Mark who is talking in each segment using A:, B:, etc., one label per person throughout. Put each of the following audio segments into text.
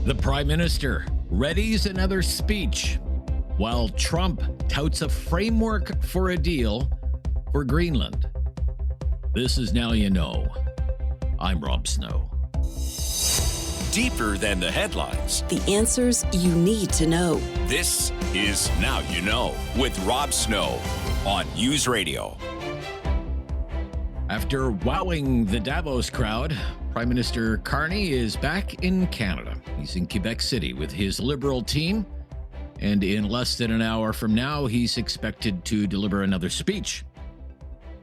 A: The Prime Minister readies another speech while Trump touts a framework for a deal for Greenland. This is Now You Know. I'm Rob Snow.
B: Deeper than the headlines.
C: The answers you need to know.
B: This is Now You Know with Rob Snow on News Radio.
A: After wowing the Davos crowd, Prime Minister Carney is back in Canada. He's in Quebec City with his Liberal team, and in less than an hour from now, he's expected to deliver another speech.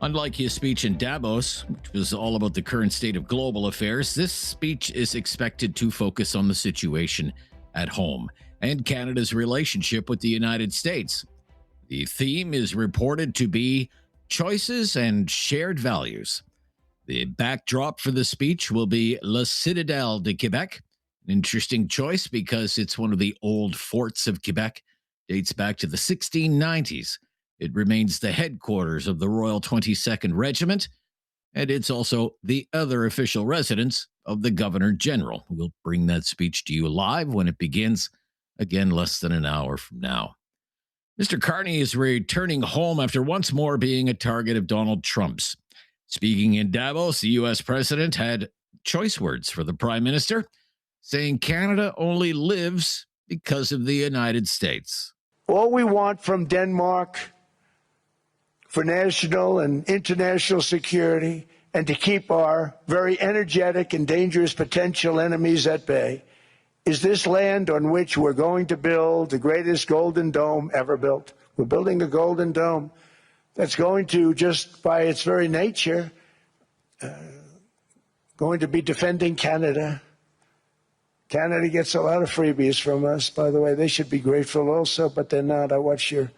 A: Unlike his speech in Davos, which was all about the current state of global affairs, this speech is expected to focus on the situation at home and Canada's relationship with the United States. The theme is reported to be choices and shared values. The backdrop for the speech will be La Citadelle de Quebec, an interesting choice because it's one of the old forts of Quebec, dates back to the 1690s. It remains the headquarters of the Royal 22nd Regiment, and it's also the other official residence of the Governor General. We'll bring that speech to you live when it begins, again, less than an hour from now. Mr. Carney is returning home after once more being a target of Donald Trump's. Speaking in Davos, the U.S. president had choice words for the prime minister, saying Canada only lives because of the United States.
D: All we want from Denmark for national and international security and to keep our very energetic and dangerous potential enemies at bay is this land on which we're going to build the greatest golden dome ever built. We're building a golden dome that's going to, just by its very nature, going to be defending Canada. Canada gets a lot of freebies from us, by the way. They should be grateful also, but they're not. I watched your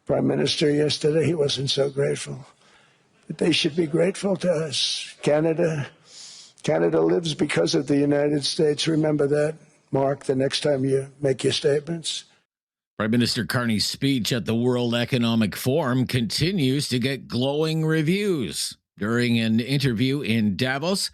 D: Prime Minister yesterday. He wasn't so grateful. But they should be grateful to us. Canada lives because of the United States. Remember that, Mark, the next time you make your statements.
A: Prime Minister Carney's speech at the World Economic Forum continues to get glowing reviews. During an interview in Davos,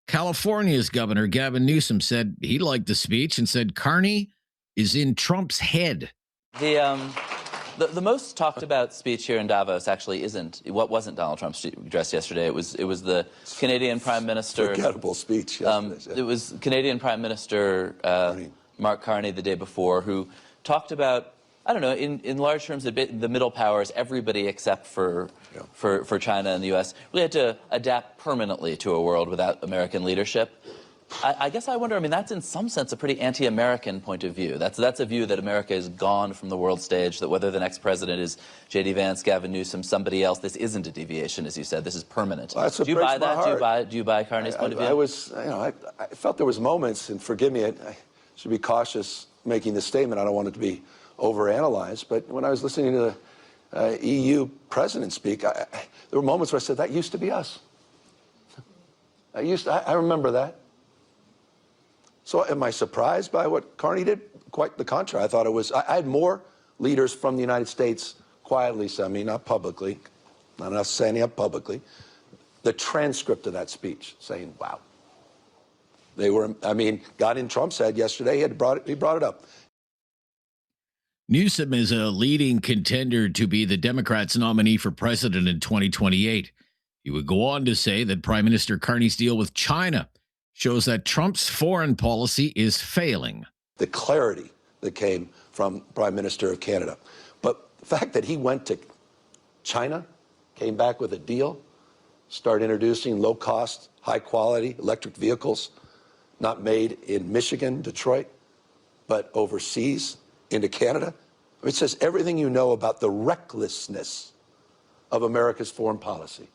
A: California's Governor Gavin Newsom said he liked the speech and said Carney is in Trump's head.
E: The most talked about speech here in Davos actually wasn't Donald Trump's address yesterday. It was the Canadian Prime Minister.
F: Forgettable speech.
E: It was Canadian Prime Minister Mark Carney the day before, who talked about, I don't know, in large terms, the middle powers, everybody except for China and the U.S. really had to adapt permanently to a world without American leadership. I guess I wonder, I mean, that's in some sense a pretty anti-American point of view. That's a view that America is gone from the world stage, that whether the next president is J.D. Vance, Gavin Newsom, somebody else, this isn't a deviation, as you said. This is permanent.
F: Well,
E: do you buy that? Do you buy Carney's point of view?
F: I felt there was moments, and forgive me, I should be cautious making this statement. I don't want it to be overanalyzed, but when I was listening to the EU president speak, there were moments where I said, that used to be us. I remember that. So am I surprised by what Carney did? Quite the contrary. I thought it was, I had more leaders from the United States quietly, not publicly, not enough standing up publicly, the transcript of that speech saying, wow. They were, got in Trump's head yesterday, he brought it up.
A: Newsom is a leading contender to be the Democrats' nominee for president in 2028. He would go on to say that Prime Minister Carney's deal with China shows that Trump's foreign policy is failing.
F: The clarity that came from Prime Minister of Canada. But the fact that he went to China, came back with a deal, started introducing low-cost, high-quality electric vehicles, not made in Michigan, Detroit, but overseas into Canada. It says everything you know about the recklessness of America's foreign policy.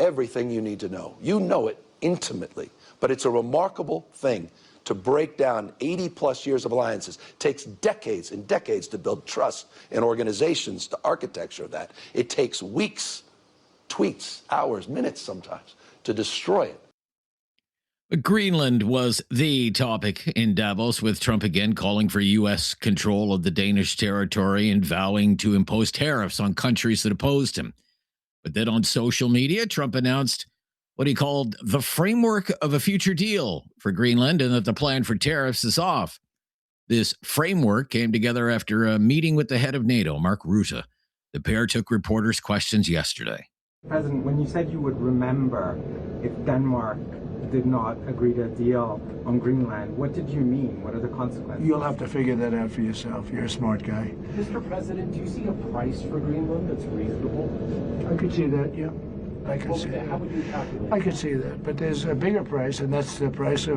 F: Everything you need to know. You know it intimately. But it's a remarkable thing to break down 80-plus years of alliances. It takes decades and decades to build trust in organizations, the architecture of that. It takes weeks, tweets, hours, minutes sometimes to destroy it.
A: Greenland was the topic in Davos, with Trump again calling for U.S. control of the Danish territory and vowing to impose tariffs on countries that opposed him. But then on social media, Trump announced what he called the framework of a future deal for Greenland and that the plan for tariffs is off. This framework came together after a meeting with the head of NATO, Mark Rutte. The pair took reporters' questions yesterday.
G: President, when you said you would remember if Denmark did not agree to a deal on Greenland, what did you mean? What are the consequences?
D: You'll have to figure that out for yourself. You're a smart guy.
H: Mr. President, do you see a price for Greenland that's reasonable?
D: I could see that, yeah. I could see that.
H: How would you calculate?
D: I could see that, but there's a bigger price, and that's the price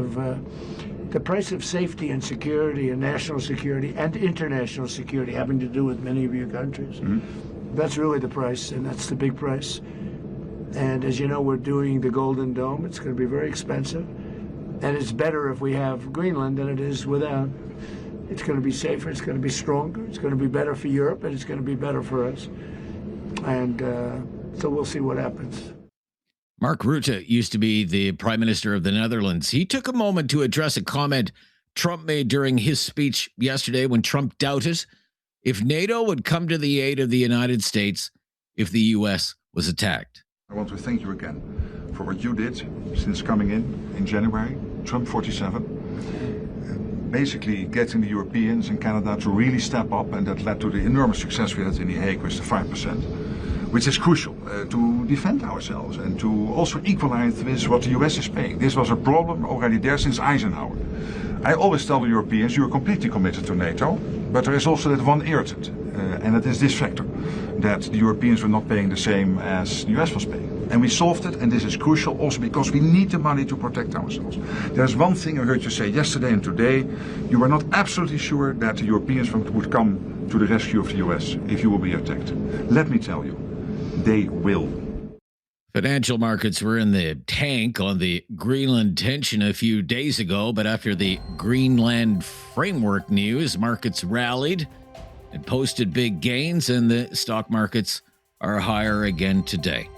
D: of safety and security and national security and international security, having to do with many of your countries. Mm-hmm. That's really the price, and that's the big price. And as you know, we're doing the Golden Dome. It's going to be very expensive, and it's better if we have Greenland than it is without. It's going to be safer. It's going to be stronger. It's going to be better for Europe, and it's going to be better for us. And so we'll see what happens.
A: Mark Rutte used to be the Prime Minister of the Netherlands. He took a moment to address a comment Trump made during his speech yesterday when Trump doubted if NATO would come to the aid of the United States if the U.S. was attacked.
I: I want to thank you again for what you did since coming in January, Trump 47. Basically getting the Europeans and Canada to really step up, and that led to the enormous success we had in The Hague with the 5%. Which is crucial to defend ourselves and to also equalize with what the US is paying. This was a problem already there since Eisenhower. I always tell the Europeans, you are completely committed to NATO, but there is also that one irritant, and that is this factor, that the Europeans were not paying the same as the US was paying. And we solved it, and this is crucial also because we need the money to protect ourselves. There's one thing I heard you say yesterday and today, you were not absolutely sure that the Europeans would come to the rescue of the US if you will be attacked. Let me tell you, they will.
A: Financial markets were in the tank on the Greenland tension a few days ago, but after the Greenland framework news, markets rallied and posted big gains, and the stock markets are higher again today.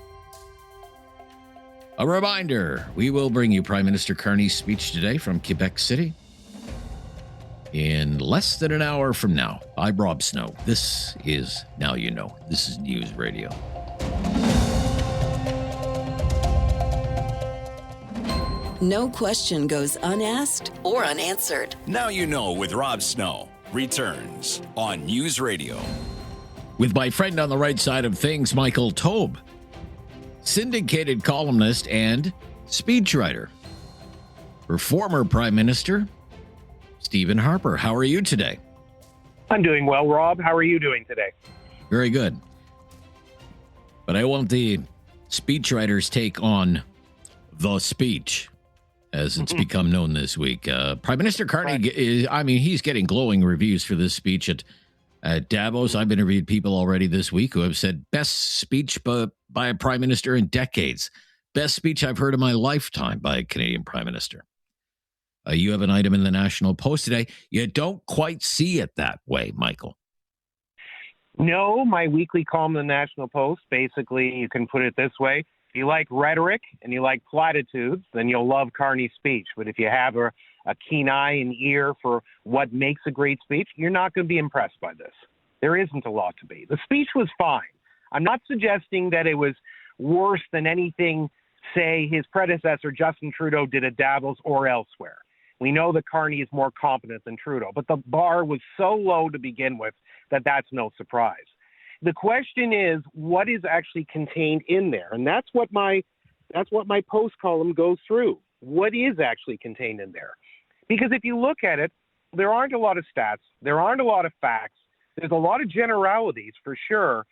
A: A reminder, we will bring you Prime Minister Carney's speech today from Quebec City in less than an hour from now. I'm Rob Snow. This is Now You Know. This is News Radio.
C: No question goes unasked or unanswered.
B: Now You Know with Rob Snow returns on News Radio.
A: With my friend on the right side of things, Michael Taube, syndicated columnist and speechwriter for former Prime Minister Stephen Harper. How are you today?
J: I'm doing well, Rob. How are you doing today?
A: Very good. But I want the speechwriter's take on the speech, as it's become known this week. Prime Minister Carney, he's getting glowing reviews for this speech at Davos. I've interviewed people already this week who have said best speech by a Prime Minister in decades. Best speech I've heard in my lifetime by a Canadian Prime Minister. You have an item in the National Post today. You don't quite see it that way, Michael.
J: No, my weekly column in the National Post, basically, you can put it this way. If you like rhetoric and you like platitudes, then you'll love Carney's speech. But if you have a keen eye and ear for what makes a great speech, you're not going to be impressed by this. There isn't a lot to be. The speech was fine. I'm not suggesting that it was worse than anything, say, his predecessor, Justin Trudeau, did at Davos or elsewhere. We know that Carney is more competent than Trudeau, but the bar was so low to begin with that that's no surprise. The question is, what is actually contained in there? And that's what my post column goes through. What is actually contained in there? Because if you look at it, there aren't a lot of stats. There aren't a lot of facts. There's a lot of generalities for sure.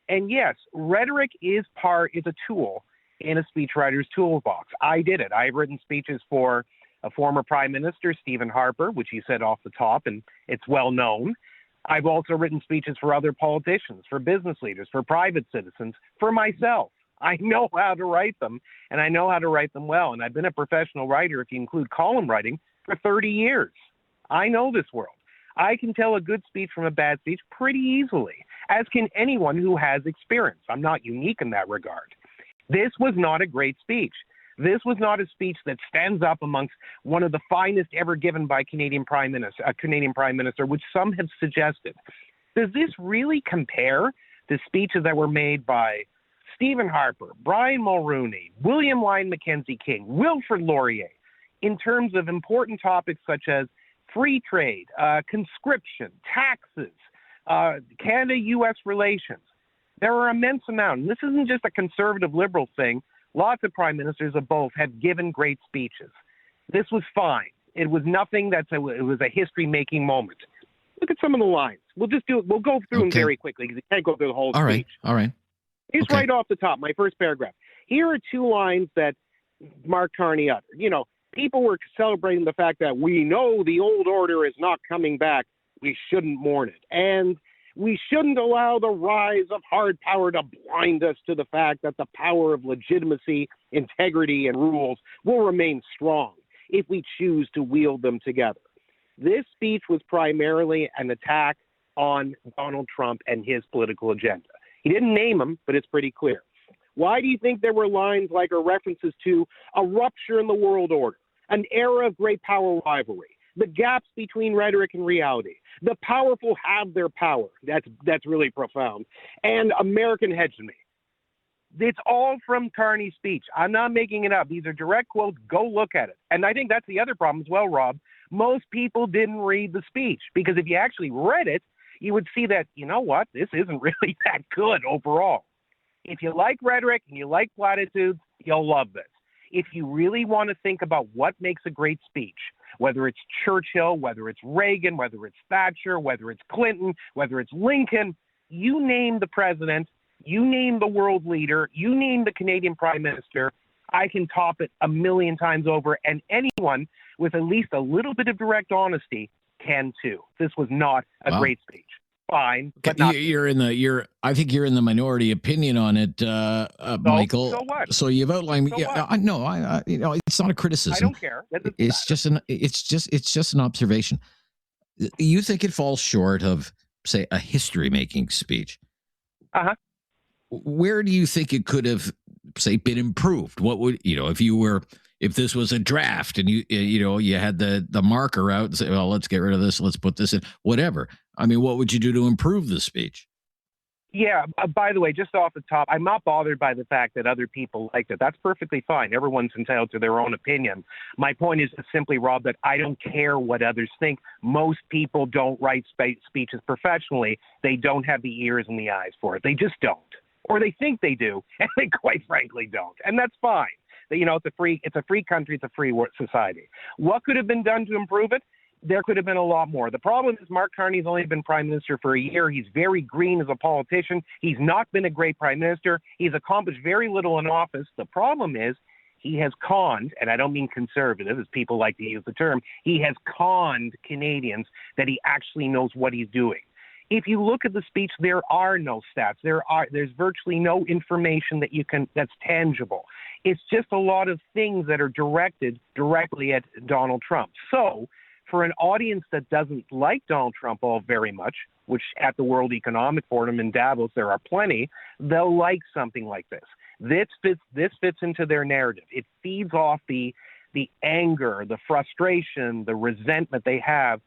J: And yes, rhetoric is a tool in a speechwriter's toolbox. I did it. I've written speeches for a former Prime Minister, Stephen Harper, which he said off the top, and it's well known. I've also written speeches for other politicians, for business leaders, for private citizens, for myself. I know how to write them, and I know how to write them well. And I've been a professional writer, if you include column writing, for 30 years. I know this world. I can tell a good speech from a bad speech pretty easily, as can anyone who has experience. I'm not unique in that regard. This was not a great speech. This was not a speech that stands up amongst one of the finest ever given by a Canadian Prime Minister, which some have suggested. Does this really compare to speeches that were made by Stephen Harper, Brian Mulroney, William Lyon Mackenzie King, Wilfrid Laurier, in terms of important topics such as free trade, conscription, taxes, Canada-U.S. relations. There are immense amounts. And this isn't just a conservative liberal thing. Lots of prime ministers of both have given great speeches. This was fine. It was nothing it was a history-making moment. Look at some of the lines. We'll just do it. We'll go through them very quickly because you can't go through the whole speech.
A: All right.
J: Here's right off the top, my first paragraph. Here are two lines that Mark Carney uttered. You know, people were celebrating the fact that we know the old order is not coming back. We shouldn't mourn it. And we shouldn't allow the rise of hard power to blind us to the fact that the power of legitimacy, integrity, and rules will remain strong if we choose to wield them together. This speech was primarily an attack on Donald Trump and his political agenda. He didn't name him, but it's pretty clear. Why do you think there were lines like or references to a rupture in the world order, an era of great power rivalry, the gaps between rhetoric and reality, the powerful have their power? That's really profound. And American hegemony. It's all from Carney's speech. I'm not making it up. These are direct quotes. Go look at it. And I think that's the other problem as well, Rob. Most people didn't read the speech because if you actually read it, you would see that, you know what, this isn't really that good overall. If you like rhetoric and you like platitudes, you'll love this. If you really want to think about what makes a great speech, whether it's Churchill, whether it's Reagan, whether it's Thatcher, whether it's Clinton, whether it's Lincoln, you name the president, you name the world leader, you name the Canadian prime minister, I can top it a million times over, and anyone with at least a little bit of direct honesty can too. This was not a great speech. Fine, but not.
A: I think you're in the minority opinion on it, Michael.
J: So what?
A: So you've outlined. It's not a criticism.
J: I don't care.
A: It's just an observation. You think it falls short of, say, a history-making speech? Where do you think it could have, say, been improved? What would if this was a draft and you had the marker out and say, well, let's get rid of this, let's put this in, whatever. I mean, what would you do to improve the speech?
J: Yeah, by the way, just off the top, I'm not bothered by the fact that other people liked it. That's perfectly fine. Everyone's entitled to their own opinion. My point is simply, Rob, that I don't care what others think. Most people don't write speeches professionally. They don't have the ears and the eyes for it. They just don't. Or they think they do, and they quite frankly don't. And that's fine. It's a free country. It's a free society. What could have been done to improve it? There could have been a lot more. The problem is Mark Carney's only been prime minister for a year. He's very green as a politician. He's not been a great prime minister. He's accomplished very little in office. The problem is he has conned, and I don't mean conservative, as people like to use the term, he has conned Canadians that he actually knows what he's doing. If you look at the speech, there are no stats. There's virtually no information that's tangible. It's just a lot of things that are directed directly at Donald Trump. So for an audience that doesn't like Donald Trump all very much, which at the World Economic Forum in Davos there are plenty, they'll like something like this. This fits into their narrative. It feeds off the anger, the frustration, the resentment they have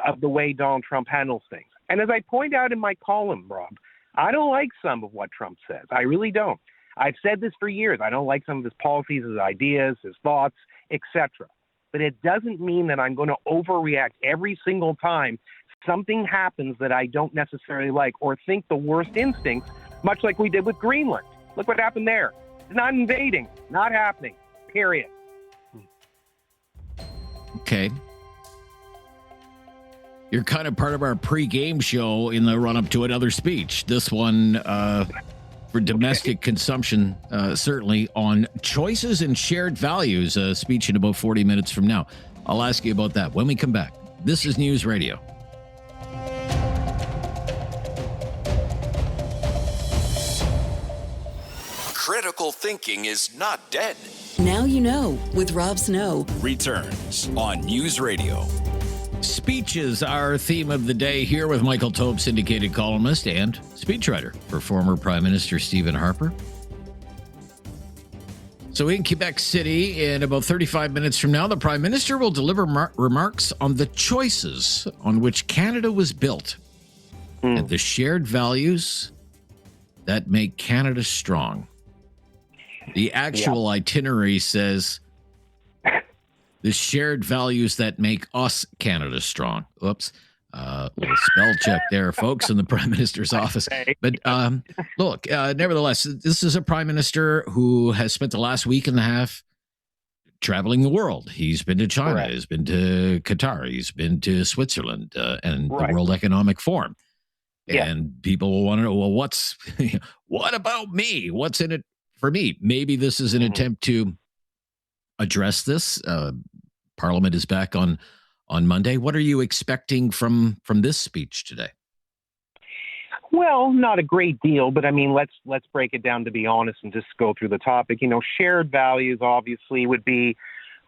J: of the way Donald Trump handles things. And as I point out in my column, Rob, I don't like some of what Trump says. I really don't. I've said this for years. I don't like some of his policies, his ideas, his thoughts, etc. But it doesn't mean that I'm going to overreact every single time something happens that I don't necessarily like or think the worst instincts, much like we did with Greenland. Look what happened there. It's not invading, not happening, period.
A: Okay. You're kind of part of our pre-game show in the run-up to another speech. This one for domestic consumption, certainly on choices and shared values, a speech in about 40 minutes from now. I'll ask you about that when we come back. This is News Radio.
B: Critical thinking is not dead.
C: Now you know with Rob Snow.
B: Returns on News Radio.
A: Speeches are our theme of the day here with Michael Taube, syndicated columnist and speechwriter for former Prime Minister Stephen Harper. So in Quebec City, in about 35 minutes from now, the Prime Minister will deliver remarks on the choices on which Canada was built and the shared values that make Canada strong. The actual itinerary says the shared values that make us Canada strong. Oops. Little spell check there, folks, in the Prime Minister's office. But look, nevertheless, this is a Prime Minister who has spent the last week and a half traveling the world. He's been to China,
J: Correct.
A: he's been to Qatar, he's been to Switzerland and the World Economic Forum. And people will want to know, well, what about me? What's in it for me? Maybe this is an attempt to address this. Parliament is back on Monday. What are you expecting from this speech today?
J: Well, not a great deal, but I mean, let's break it down, to be honest, and just go through the topic. You know, shared values obviously would be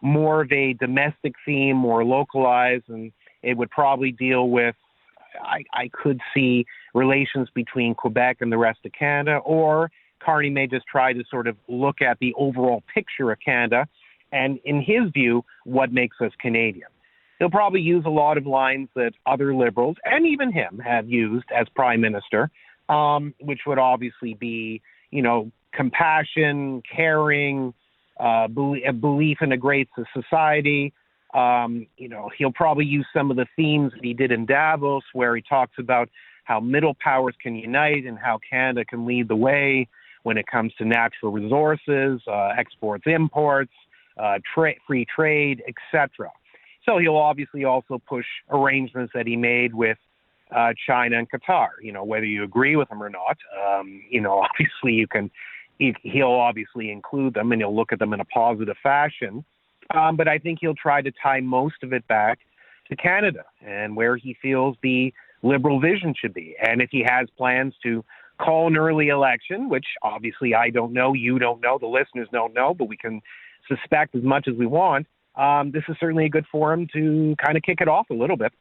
J: more of a domestic theme, more localized, and it would probably deal with, I could see relations between Quebec and the rest of Canada, or Carney may just try to sort of look at the overall picture of Canada and, in his view, what makes us Canadian. He'll probably use a lot of lines that other Liberals, and even him, have used as Prime Minister, which would obviously be, you know, compassion, caring, belief in a great society. You know, he'll probably use some of the themes that he did in Davos, where he talks about how middle powers can unite and how Canada can lead the way when it comes to natural resources, exports, imports, free trade, etc. So he'll obviously also push arrangements that he made with China and Qatar, you know, whether you agree with them or not. You know, obviously he'll obviously include them and he'll look at them in a positive fashion. But I think he'll try to tie most of it back to Canada and where he feels the Liberal vision should be. And if he has plans to call an early election, which obviously I don't know, you don't know, the listeners don't know, but we can suspect as much as we want, this is certainly a good forum to kind of kick it off a little bit.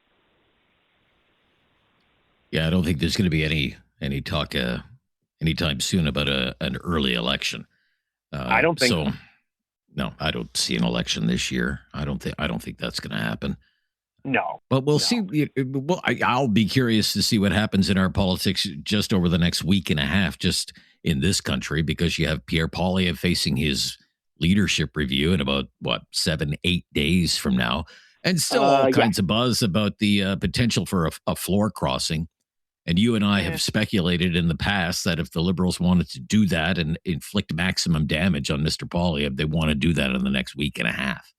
A: Yeah, I don't think there's going to be any talk anytime soon about an early election.
J: I don't think so.
A: No, I don't see an election this year. I don't think that's going to happen.
J: No,
A: but we'll see. Well, I'll be curious to see what happens in our politics just over the next week and a half, just in this country, because you have Pierre Poilievre facing his leadership review in about 7-8 days from now, and still all kinds of buzz about the potential for a floor crossing. And you and I have speculated in the past that if the Liberals wanted to do that and inflict maximum damage on Mr. Poilievre, they want to do that in the next week and a half.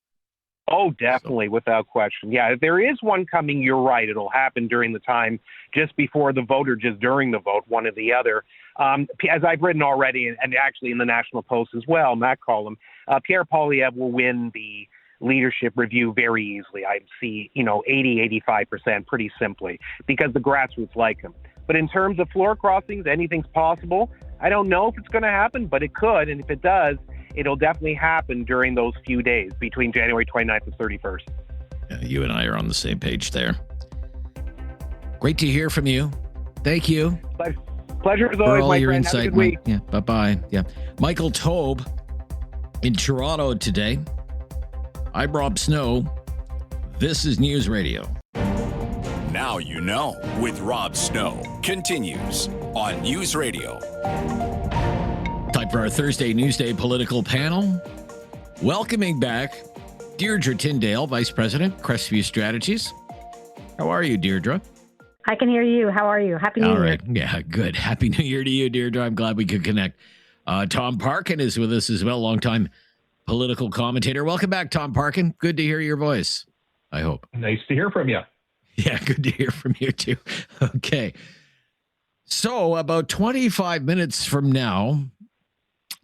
J: Oh, definitely, without question. Yeah, if there is one coming, you're right. It'll happen during the time just before the vote or just during the vote, one or the other. As I've written already, and actually in the National Post as well, Matt column, Pierre Poilievre will win the leadership review very easily. I see, 80-85% pretty simply, because the grassroots like him. But in terms of floor crossings, anything's possible. I don't know if it's going to happen, but it could. And if it does, it'll definitely happen during those few days between January 29th and 31st.
A: Yeah, you and I are on the same page there. Great to hear from you. Thank you.
J: Pleasure as always,
A: for all
J: my
A: your
J: friend.
A: insight.
J: Have a good week.
A: Yeah, bye-bye. Yeah. Michael Taube in Toronto today. I'm Rob Snow. This is News Radio.
B: Now you know with Rob Snow continues on News Radio.
A: Time for our Thursday Newsday political panel. Welcoming back Deirdra Tindale, Vice President, Crestview Strategies. How are you, Deirdra?
K: I can hear you. How are you? Happy New Year.
A: All right. Yeah, good. Happy New Year to you, Deirdra. I'm glad we could connect. Tom Parkin is with us as well, longtime political commentator. Welcome back, Tom Parkin. Good to hear your voice, I hope.
H: Nice to hear from you.
A: Yeah, good to hear from you too. Okay. So about 25 minutes from now,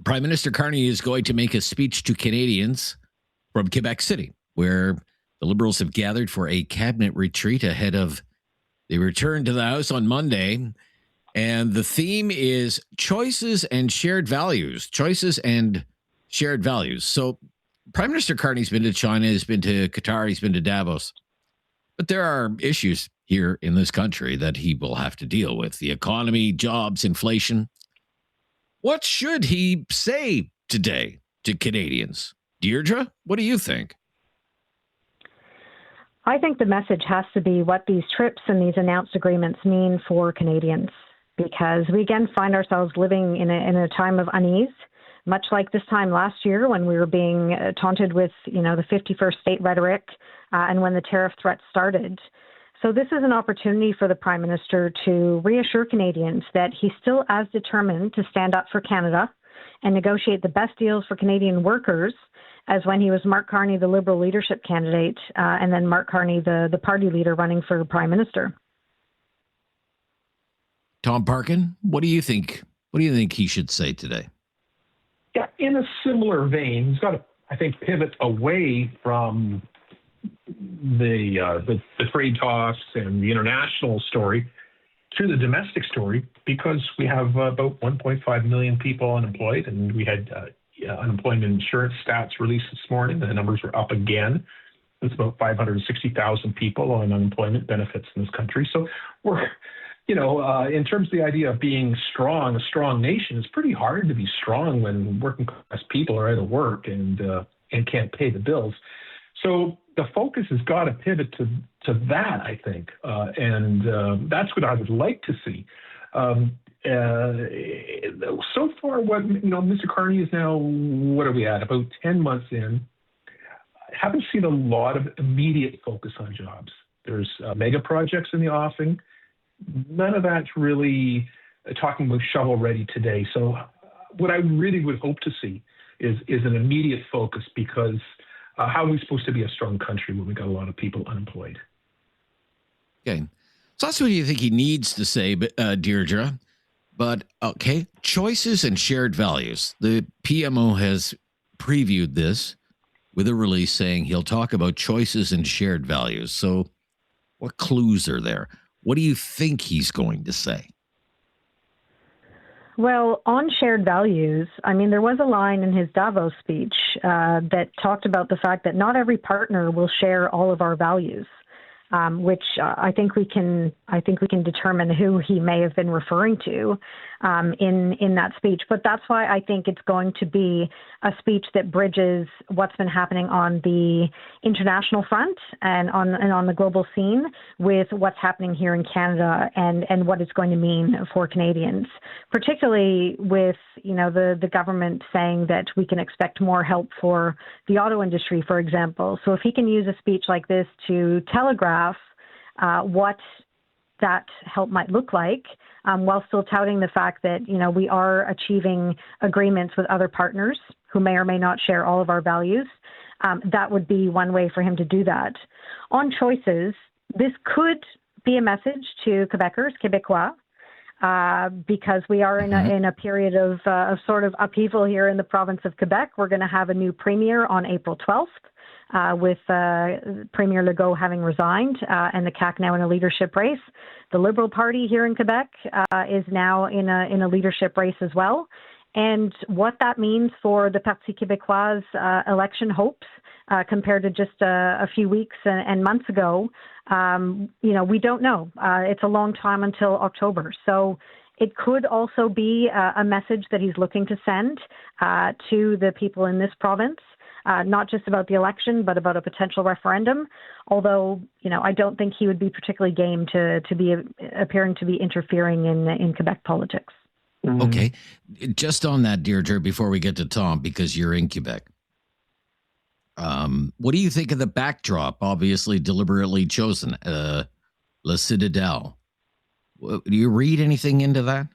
A: Prime Minister Carney is going to make a speech to Canadians from Quebec City, where the Liberals have gathered for a cabinet retreat ahead of the return to the House on Monday. And the theme is choices and shared values. Choices and shared values. So Prime Minister Carney's been to China, he's been to Qatar, he's been to Davos. But there are issues here in this country that he will have to deal with. The economy, jobs, inflation. What should he say today to Canadians? Deirdra, what do you think?
K: I think the message has to be what these trips and these announced agreements mean for Canadians, because we again find ourselves living in a time of unease, much like this time last year when we were being taunted with, the 51st state rhetoric and when the tariff threats started. So this is an opportunity for the Prime Minister to reassure Canadians that he's still as determined to stand up for Canada and negotiate the best deals for Canadian workers as when he was Mark Carney, the Liberal leadership candidate, and then Mark Carney, the party leader running for Prime Minister.
A: Tom Parkin, what do you think? What do you think he should say today?
H: Yeah, in a similar vein, he's got to, I think, pivot away from the trade talks and the international story to the domestic story, because we have about 1.5 million people unemployed, and we had unemployment insurance stats released this morning. The numbers were up again. It's about 560,000 people on unemployment benefits in this country. So we're, in terms of the idea of being strong, a strong nation, it's pretty hard to be strong when working class people are out of work and can't pay the bills. So the focus has got to pivot to that, I think, and that's what I would like to see. So far, what Mr. Carney is now, what are we at? About 10 months in. I haven't seen a lot of immediate focus on jobs. There's mega projects in the offing. None of that's really talking about shovel ready today. So what I really would hope to see is an immediate focus, because how are we supposed to be a strong country when we got a lot of people unemployed?
A: Okay. So that's what you think he needs to say, Deirdre. But, okay, choices and shared values. The PMO has previewed this with a release saying he'll talk about choices and shared values. So what clues are there? What do you think he's going to say?
K: Well, on shared values, there was a line in his Davos speech that talked about the fact that not every partner will share all of our values, which I think we can determine who he may have been referring to in that speech. But that's why I think it's going to be a speech that bridges what's been happening on the international front and on the global scene with what's happening here in Canada and what it's going to mean for Canadians, particularly with the government saying that we can expect more help for the auto industry, for example. So if he can use a speech like this to telegraph what that help might look like, while still touting the fact that, we are achieving agreements with other partners who may or may not share all of our values, that would be one way for him to do that. On choices, this could be a message to Quebecers, Québécois, because we are in a period of sort of upheaval here in the province of Quebec. We're going to have a new premier on April 12th. With Premier Legault having resigned and the CAQ now in a leadership race. The Liberal Party here in Quebec is now in a leadership race as well. And what that means for the Parti Québécois election hopes compared to just a few weeks and months ago, we don't know. It's a long time until October. So it could also be a message that he's looking to send to the people in this province. Not just about the election, but about a potential referendum. Although, I don't think he would be particularly game to be appearing to be interfering in Quebec politics.
A: Mm-hmm. Okay. Just on that, Deirdre, before we get to Tom, because you're in Quebec. What do you think of the backdrop, obviously deliberately chosen, La Citadelle? Do you read anything into that?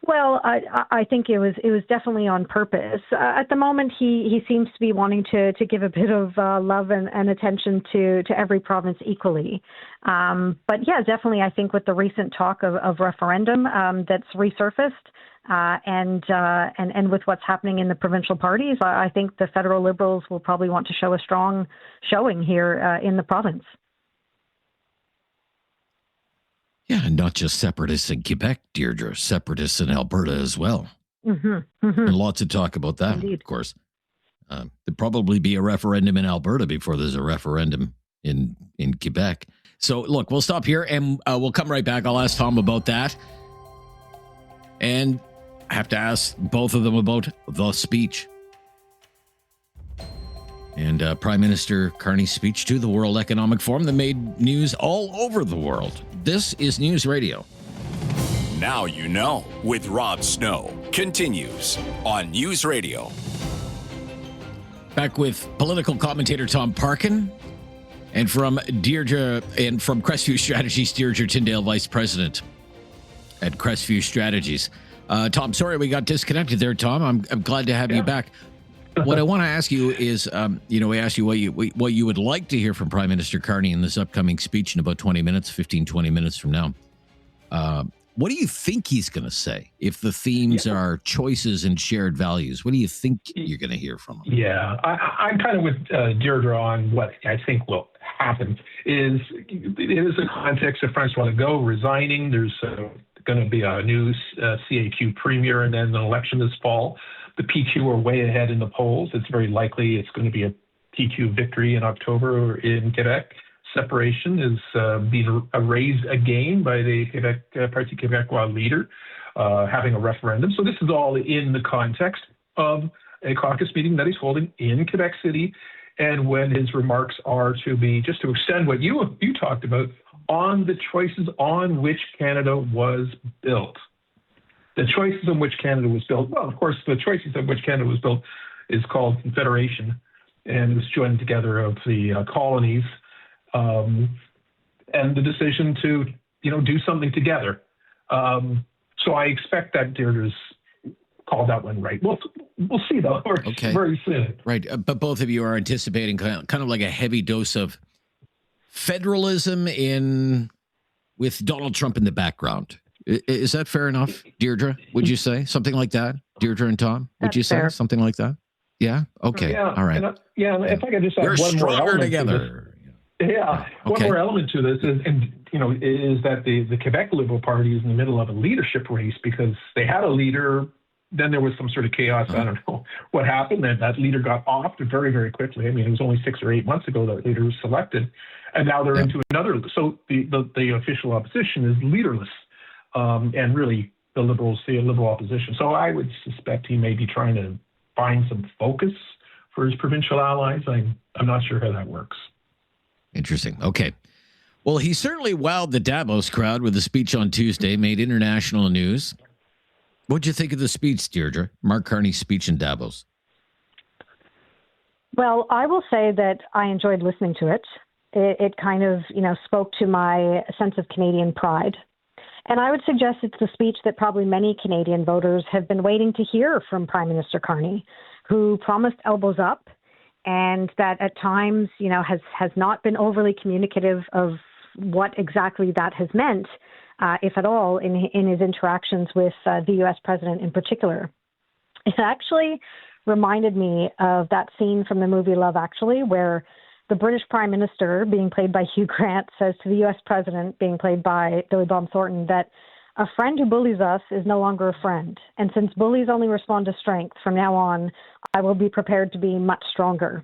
K: Well, I think it was definitely on purpose. At the moment, he seems to be wanting to give a bit of love and attention to every province equally. But yeah, definitely, I think with the recent talk of referendum that's resurfaced, and with what's happening in the provincial parties, I think the federal Liberals will probably want to show a strong showing here in the province.
A: Yeah, and not just separatists in Quebec, Deirdre, separatists in Alberta as well.
K: Mm-hmm, mm-hmm.
A: And lots of talk about that,
K: Indeed.
A: of course. There'd probably be a referendum in Alberta before there's a referendum in Quebec. So, look, we'll stop here and we'll come right back. I'll ask Tom about that. And I have to ask both of them about the speech. And Prime Minister Carney's speech to the World Economic Forum that made news all over the world. This is News Radio.
B: Now you know with Rob Snow continues on News Radio.
A: Back with political commentator Tom Parkin, and from Deirdra and from Crestview Strategies, Deirdra Tindale, Vice President at Crestview Strategies. Tom, sorry we got disconnected there, Tom. I'm glad to have you back. What I want to ask you is, we asked you what you would like to hear from Prime Minister Carney in this upcoming speech in about 20 minutes from now. What do you think he's going to say if the themes are choices and shared values? What do you think you're going to hear from him?
H: Yeah, I'm kind of with Deirdra on what I think will happen. It is a context of Francois Legault resigning. There's going to be a new CAQ premier and then an election this fall. The PQ are way ahead in the polls. It's very likely it's going to be a PQ victory in October in Quebec. Separation is being raised again by the Parti Québécois leader, having a referendum. So this is all in the context of a caucus meeting that he's holding in Quebec City, and when his remarks are to be, just to extend what you talked about, on the choices on which Canada was built. The choices on which Canada was built, well, of course, the choices on which Canada was built is called Confederation, and it was joined together of the colonies, and the decision to, do something together. So I expect that Deirdre's called that one right. We'll see, though, very soon.
A: Right, but both of you are anticipating kind of like a heavy dose of federalism with Donald Trump in the background. Is that fair enough, Deirdre? Would you say something like that, Deirdre and Tom? Would you say something like that? Yeah. Okay.
H: Yeah.
A: All right.
H: If I could just add one more element together. One more element to this is that the Quebec Liberal Party is in the middle of a leadership race because they had a leader. Then there was some sort of chaos. I don't know what happened. That leader got off very, very quickly. I mean, it was only 6 or 8 months ago that leader was selected, and now they're into another. So the official opposition is leaderless. And really the liberal opposition. So I would suspect he may be trying to find some focus for his provincial allies. I'm not sure how that works.
A: Interesting. Okay. Well, he certainly wowed the Davos crowd with a speech on Tuesday, made international news. What'd you think of the speech, Deirdre? Mark Carney's speech in Davos.
K: Well, I will say that I enjoyed listening to it. It kind of, spoke to my sense of Canadian pride. And I would suggest it's the speech that probably many Canadian voters have been waiting to hear from Prime Minister Carney, who promised elbows up and that at times, has not been overly communicative of what exactly that has meant, if at all, in his interactions with the U.S. president in particular. It actually reminded me of that scene from the movie Love Actually, where the British Prime Minister, being played by Hugh Grant, says to the U.S. President, being played by Billy Bob Thornton, that a friend who bullies us is no longer a friend. And since bullies only respond to strength, from now on, I will be prepared to be much stronger.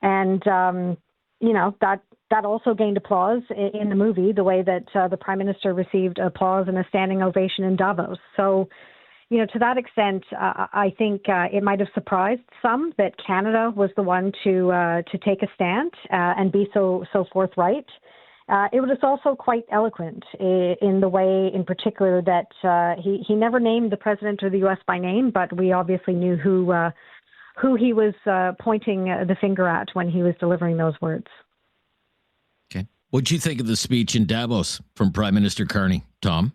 K: And, that also gained applause in the movie, the way that the Prime Minister received applause and a standing ovation in Davos. So, to that extent, I think it might have surprised some that Canada was the one to take a stand and be so forthright. It was also quite eloquent in the way, in particular, that he never named the president or the U.S. by name, but we obviously knew who he was pointing the finger at when he was delivering those words.
A: Okay. What did you think of the speech in Davos from Prime Minister Carney, Tom?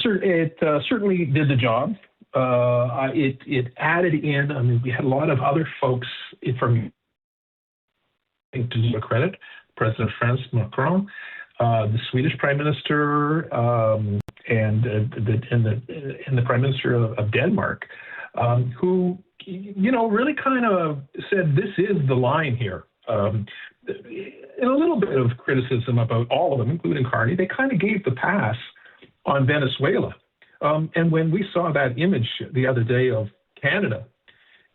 H: It certainly did the job. It added in. I mean, we had a lot of other folks from, I think, to give credit, President France Macron, the Swedish Prime Minister, and the Prime Minister of Denmark, who really kind of said this is the line here. And a little bit of criticism about all of them, including Carney. They kind of gave the pass on Venezuela. And when we saw that image the other day of Canada,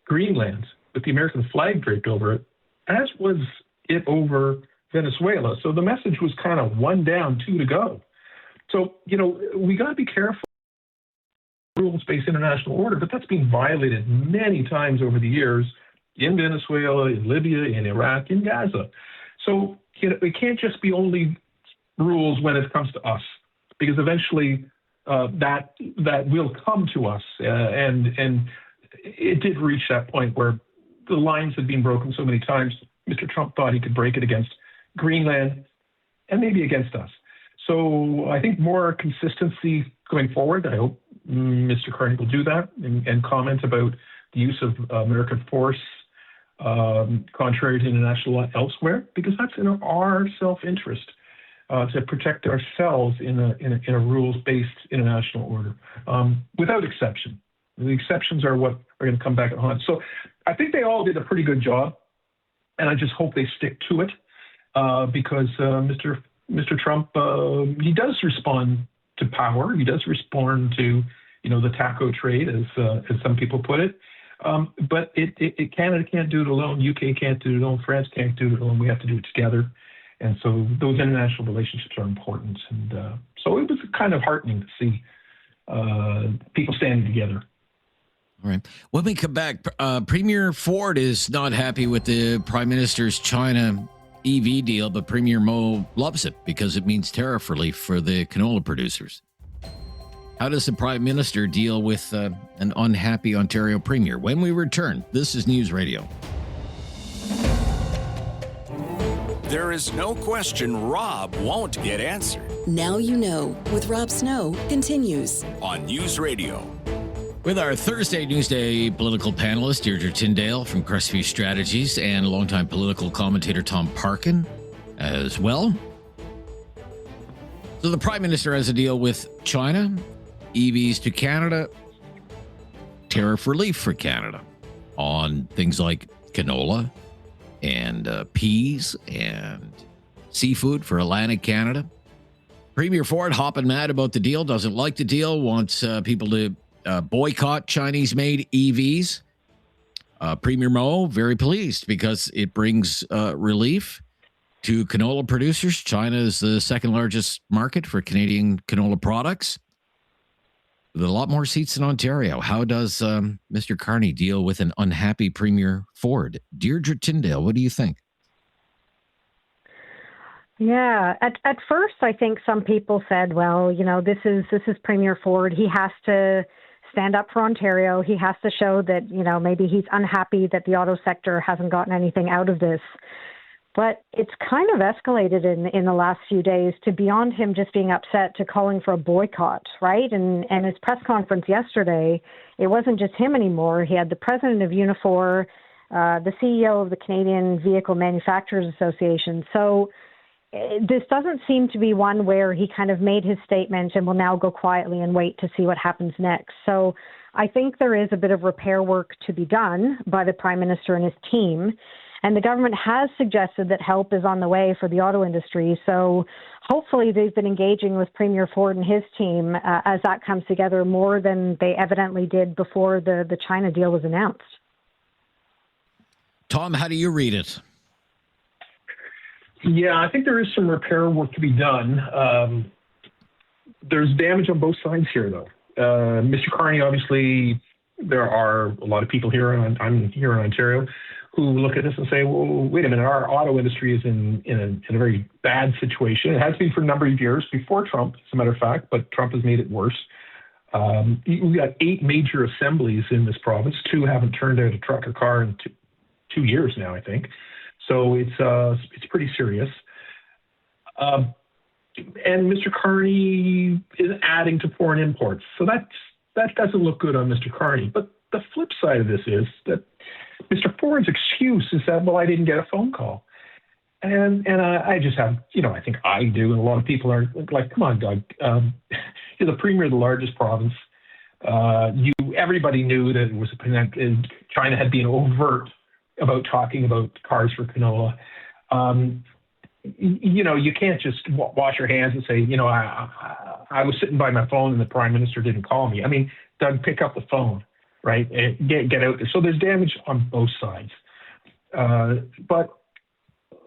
H: Greenland, with the American flag draped over it, as was it over Venezuela. So the message was kind of 1 down, 2 to go. So, we got to be careful. Rules-based international order, but that's been violated many times over the years in Venezuela, in Libya, in Iraq, in Gaza. So, it can't just be only rules when it comes to us, because eventually that will come to us, and it did reach that point where the lines had been broken so many times. Mr. Trump thought he could break it against Greenland and maybe against us. So I think more consistency going forward. I hope Mr. Carney will do that and comment about the use of American force contrary to international law elsewhere, because that's in our self-interest to protect ourselves in a rules-based international order, without exception. The exceptions are what are going to come back and haunt. So I think they all did a pretty good job, and I just hope they stick to it, because Mr. Trump, he does respond to power. He does respond to, the taco trade, as some people put it. But Canada can't do it alone. UK can't do it alone. France can't do it alone. We have to do it together. And so those international relationships are important. And so it was kind of heartening to see people standing together.
A: All right. When we come back, Premier Ford is not happy with the Prime Minister's China EV deal, but Premier Mo loves it because it means tariff relief for the canola producers. How does the Prime Minister deal with an unhappy Ontario Premier? When we return, this is News Radio.
B: There is no question Rob won't get answered.
C: Now You Know with Rob Snow continues
B: on News Radio.
A: With our Thursday Newsday political panelist, Deirdra Tindale from Crestview Strategies, and longtime political commentator Tom Parkin as well. So the Prime Minister has a deal with China, EVs to Canada, tariff relief for Canada on things like canola and peas and seafood for Atlantic Canada. Premier Ford hopping mad about the deal, doesn't like the deal, wants people to boycott Chinese-made EVs. Premier Mo, very pleased because it brings relief to canola producers. China is the second largest market for Canadian canola products, with a lot more seats in Ontario. How does Mr. Carney deal with an unhappy Premier Ford? Deirdra Tindale, what do you think?
K: Yeah, at first I think some people said, well, this is Premier Ford. He has to stand up for Ontario. He has to show that, maybe he's unhappy that the auto sector hasn't gotten anything out of this. But it's kind of escalated in the last few days to beyond him just being upset to calling for a boycott, right? And his press conference yesterday, it wasn't just him anymore. He had the president of Unifor, the CEO of the Canadian Vehicle Manufacturers Association. So this doesn't seem to be one where he kind of made his statement and will now go quietly and wait to see what happens next. So I think there is a bit of repair work to be done by the Prime Minister and his team. And the government has suggested that help is on the way for the auto industry. So hopefully they've been engaging with Premier Ford and his team as that comes together more than they evidently did before the China deal was announced.
A: Tom, how do you read it?
H: Yeah, I think there is some repair work to be done. There's damage on both sides here, though. Mr. Carney, obviously, there are a lot of people here. I'm here in Ontario who look at this and say, well, wait a minute, our auto industry is in a very bad situation. It has been for a number of years before Trump, as a matter of fact, but Trump has made it worse. We've got 8 major assemblies in this province. 2 haven't turned out a truck or car in 2 years now, I think. So it's pretty serious. And Mr. Carney is adding to foreign imports. So that doesn't look good on Mr. Carney. But the flip side of this is that Mr. Ford's excuse is that, well, I didn't get a phone call. And I just have, I think I do, and a lot of people are like, come on, Doug. You're the premier of the largest province. Everybody knew that China had been overt about talking about cars for canola. You can't just wash your hands and say, I was sitting by my phone and the Prime Minister didn't call me. I mean, Doug, pick up the phone, right? And get out there. So there's damage on both sides. But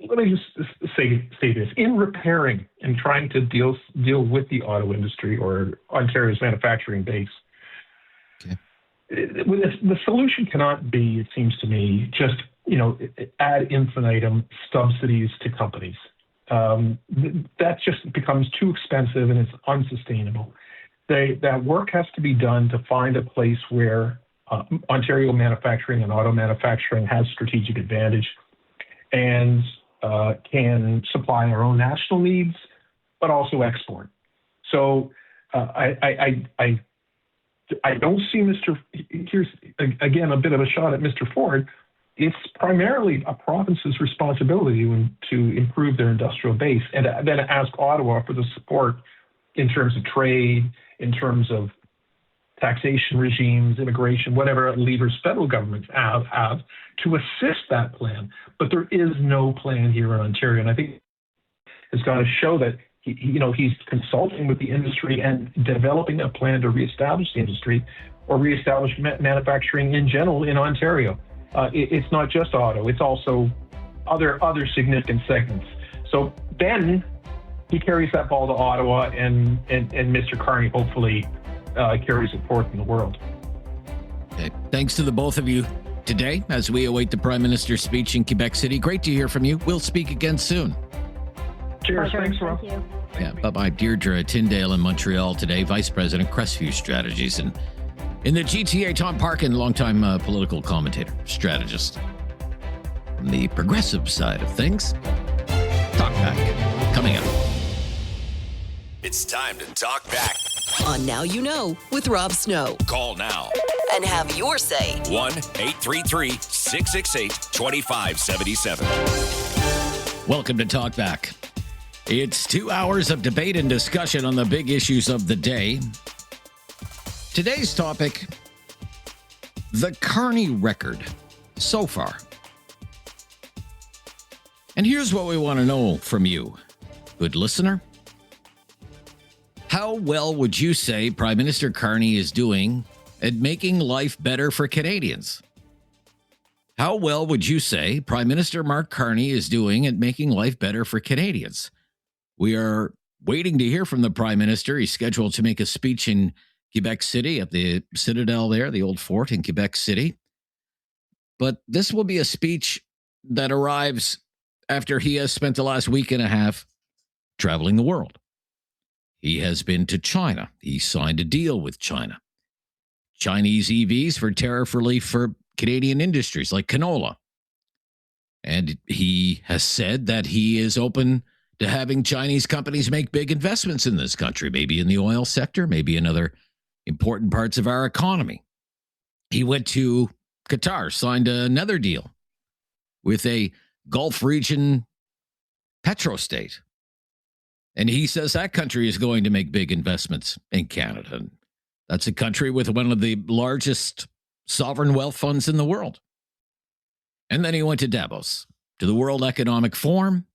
H: let me just say this. In repairing and trying to deal with the auto industry or Ontario's manufacturing base, okay, the solution cannot be, it seems to me, just, ad infinitum subsidies to companies. that just becomes too expensive and it's unsustainable. That work has to be done to find a place where Ontario manufacturing and auto manufacturing has strategic advantage and can supply our own national needs, but also export. So I don't see here's again a bit of a shot at Mr. Ford. It's primarily a province's responsibility to improve their industrial base and then ask Ottawa for the support in terms of trade, in terms of taxation regimes, immigration, whatever levers federal governments have to assist that plan. But there is no plan here in Ontario. And I think it's got to show that he's consulting with the industry and developing a plan to reestablish the industry or reestablish manufacturing in general in Ontario. It's not just auto, it's also other significant segments. So then he carries that ball to Ottawa and Mr. Carney hopefully carries it forth in the world.
A: Okay. Thanks to the both of you today as we await the Prime Minister's speech in Quebec City. Great to hear from you. We'll speak again soon.
H: Cheers.
K: Pleasure.
H: Thanks, Rob.
K: Thank you.
A: Yeah, bye-bye. Deirdra Tindale in Montreal today, Vice President, Crestview Strategies. And in the GTA, Tom Parkin, longtime political commentator, strategist. From the progressive side of things, Talkback, coming up.
B: It's time to talk back.
C: On Now You Know with Rob Snow.
B: Call now.
C: And have your say.
B: 1-833-668-2577.
A: Welcome to Talkback. It's 2 hours of debate and discussion on the big issues of the day. Today's topic, the Carney record so far. And here's what we want to know from you, good listener. How well would you say Prime Minister Carney is doing at making life better for Canadians? How well would you say Prime Minister Mark Carney is doing at making life better for Canadians? We are waiting to hear from the Prime Minister. He's scheduled to make a speech in Quebec City at the Citadel there, the old fort in Quebec City. But this will be a speech that arrives after he has spent the last week and a half traveling the world. He has been to China. He signed a deal with China. Chinese EVs for tariff relief for Canadian industries like canola. And he has said that he is open to having Chinese companies make big investments in this country, maybe in the oil sector, maybe in other important parts of our economy. He went to Qatar, signed another deal with a Gulf region petrostate. And he says that country is going to make big investments in Canada. And that's a country with one of the largest sovereign wealth funds in the world. And then he went to Davos, to the World Economic Forum,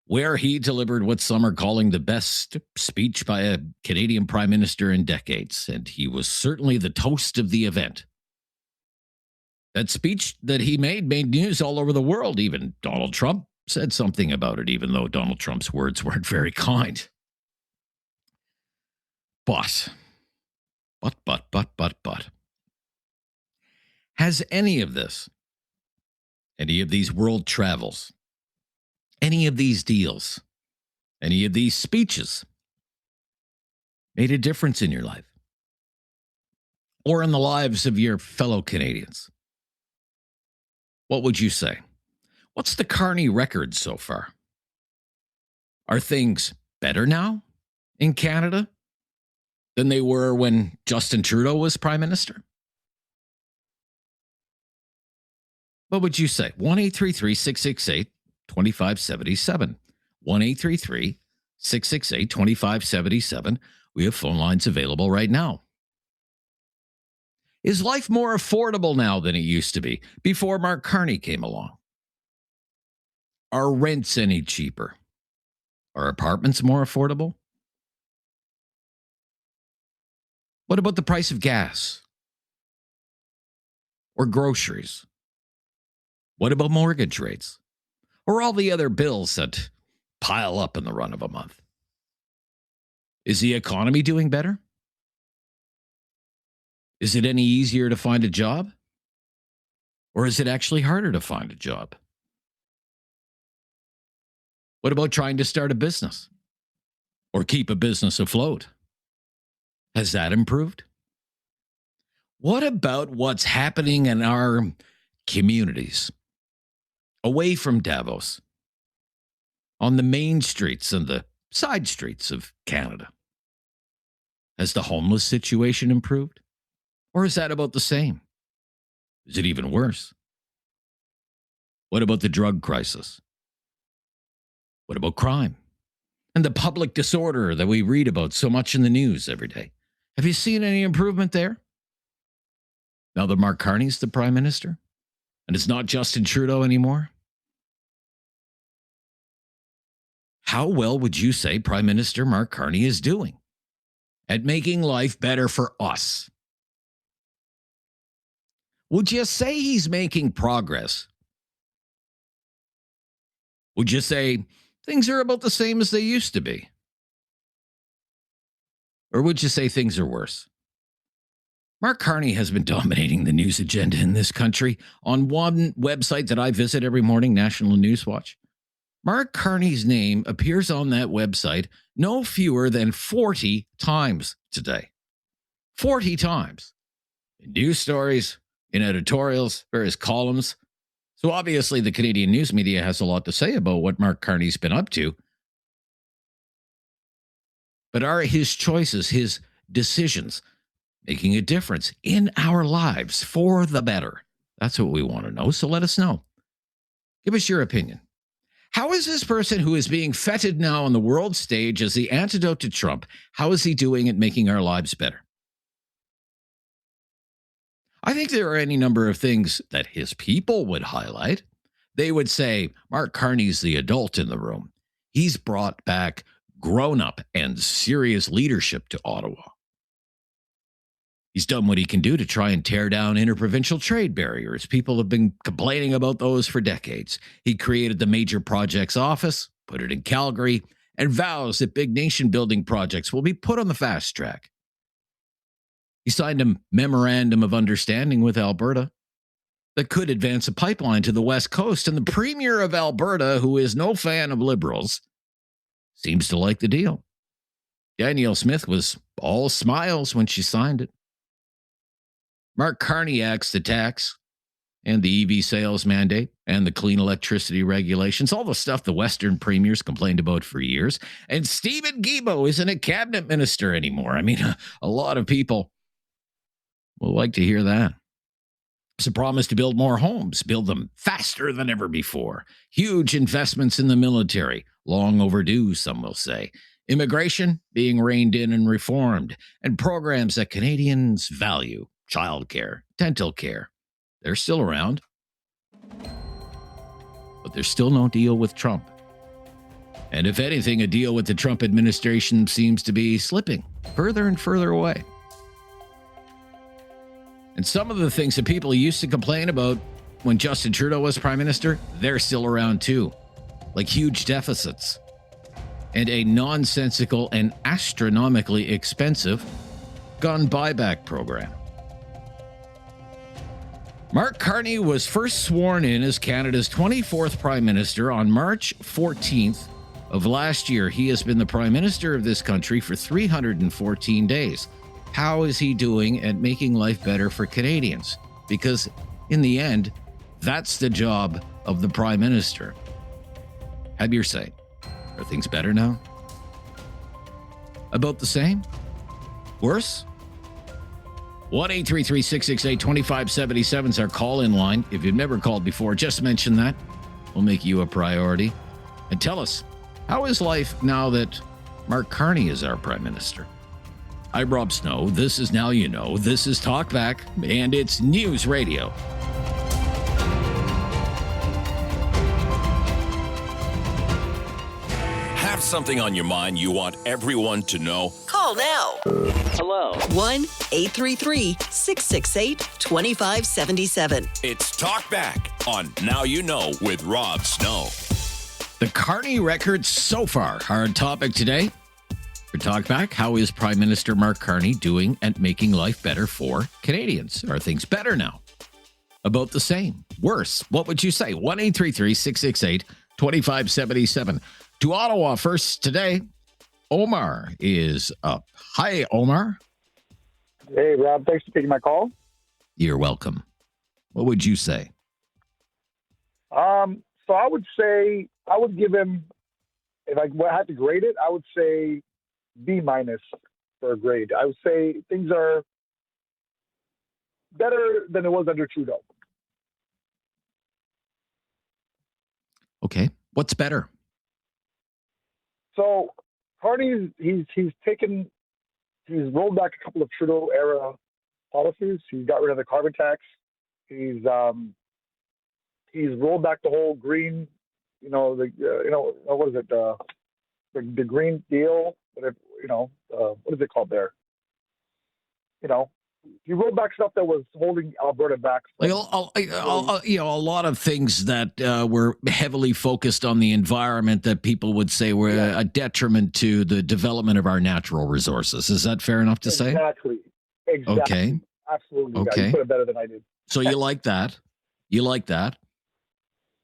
A: where he delivered what some are calling the best speech by a Canadian prime minister in decades. And he was certainly the toast of the event. That speech that he made news all over the world. Even Donald Trump said something about it, even though Donald Trump's words weren't very kind. But. Has any of this, any of these world travels, any of these deals, any of these speeches made a difference in your life or in the lives of your fellow Canadians? What would you say? What's the Carney record so far? Are things better now in Canada than they were when Justin Trudeau was Prime Minister? What would you say? 1-833-668-2577. 1-833-668-2577. We have phone lines available right now. Is life more affordable now than it used to be before Mark Carney came along? Are rents any cheaper? Are apartments more affordable? What about the price of gas? Or groceries? What about mortgage rates? Or all the other bills that pile up in the run of a month? Is the economy doing better? Is it any easier to find a job? Or is it actually harder to find a job? What about trying to start a business or keep a business afloat? Has that improved? What about what's happening in our communities away from Davos, on the main streets and the side streets of Canada? Has the homeless situation improved? Or is that about the same? Is it even worse? What about the drug crisis? What about crime? And the public disorder that we read about so much in the news every day? Have you seen any improvement there? Now that Mark Carney's the prime minister, and it's not Justin Trudeau anymore? How well would you say Prime Minister Mark Carney is doing at making life better for us? Would you say he's making progress? Would you say things are about the same as they used to be? Or would you say things are worse? Mark Carney has been dominating the news agenda in this country. On one website that I visit every morning, National News Watch, Mark Carney's name appears on that website no fewer than 40 times today. 40 times. In news stories, in editorials, various columns. So obviously the Canadian news media has a lot to say about what Mark Carney's been up to. But are his choices, his decisions, making a difference in our lives for the better? That's what we want to know. So let us know. Give us your opinion. How is this person who is being feted now on the world stage as the antidote to Trump, how is he doing at making our lives better? I think there are any number of things that his people would highlight. They would say, Mark Carney's the adult in the room. He's brought back grown-up and serious leadership to Ottawa. He's done what he can do to try and tear down interprovincial trade barriers. People have been complaining about those for decades. He created the Major Projects Office, put it in Calgary, and vows that big nation-building projects will be put on the fast track. He signed a memorandum of understanding with Alberta that could advance a pipeline to the West Coast, and the Premier of Alberta, who is no fan of Liberals, seems to like the deal. Danielle Smith was all smiles when she signed it. Mark Carney axed the tax and the EV sales mandate and the clean electricity regulations, all the stuff the Western premiers complained about for years. And Stephen Guilbeault isn't a cabinet minister anymore. I mean, a lot of people will like to hear that. It's a promise to build more homes, build them faster than ever before. Huge investments in the military, long overdue, some will say. Immigration being reined in and reformed, and programs that Canadians value. Childcare, dental care, they're still around. But there's still no deal with Trump. And if anything, a deal with the Trump administration seems to be slipping further and further away. And some of the things that people used to complain about when Justin Trudeau was prime minister, they're still around too. Like huge deficits and a nonsensical and astronomically expensive gun buyback program. Mark Carney was first sworn in as Canada's 24th Prime Minister on March 14th of last year. He has been the Prime Minister of this country for 314 days. How is he doing at making life better for Canadians? Because in the end, that's the job of the Prime Minister. Have your say. Are things better now? About the same? Worse? 1-833-668-2577 is our call-in line. If you've never called before, just mention that. We'll make you a priority. And tell us, how is life now that Mark Carney is our Prime Minister? I'm Rob Snow. This is Now You Know. This is Talkback, and it's News Radio.
B: Have something on your mind you want everyone to know?
C: Call now.
E: Hello.
C: 1-833-668-2577.
B: It's Talkback on Now You Know with Rob Snow.
A: The Carney records so far, our topic today. For Talkback, how is Prime Minister Mark Carney doing at making life better for Canadians? Are things better now? About the same? Worse? What would you say? 1-833-668-2577. To Ottawa first today. Omar is up. Hi, Omar.
L: Hey, Rob. Thanks for taking my call.
A: You're welcome. What would you say?
L: So I would say I would give him, if I had to grade it, I would say B- for a grade. I would say things are better than it was under Trudeau.
A: Okay. What's better?
L: So Carney, he's rolled back a couple of Trudeau era policies. He's got rid of the carbon tax. He's rolled back the whole green, what is it? The Green Deal. What is it called there? He rolled back stuff that was holding Alberta back.
A: A lot of things that were heavily focused on the environment that people would say were a detriment to the development of our natural resources. Is that fair enough to say?
L: Exactly.
A: Okay.
L: Absolutely.
A: Okay.
L: Yeah, you put it better than I did.
A: So you like that? You like that?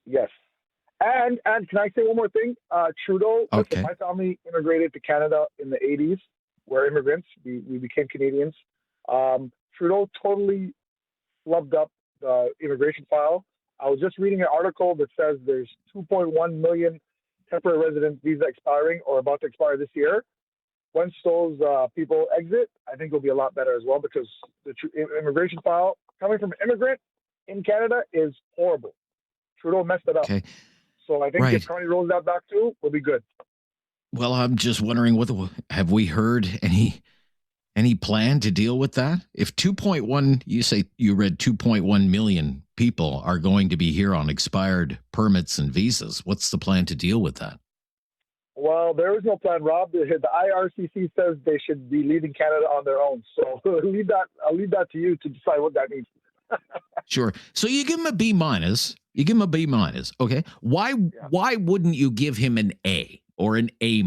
L: Yes. And can I say one more thing? Trudeau,
A: okay.
L: My family immigrated to Canada in the 80s. We're immigrants. We became Canadians. Trudeau totally flubbed up the immigration file. I was just reading an article that says there's 2.1 million temporary resident visa expiring or about to expire this year. Once those people exit, I think it'll be a lot better as well, because the immigration file coming from an immigrant in Canada is horrible. Trudeau messed it up.
A: Okay.
L: So I think if Carney rolls that back too, we'll be good.
A: Well, I'm just wondering, have we heard any plan to deal with that? If 2.1, you say you read 2.1 million people are going to be here on expired permits and visas, what's the plan to deal with that?
L: Well, there is no plan, Rob. The IRCC says they should be leaving Canada on their own. So I'll leave that to you to decide what that means.
A: Sure. So you give him a B-. You give him a B-. Okay. Why wouldn't you give him an A or an A-?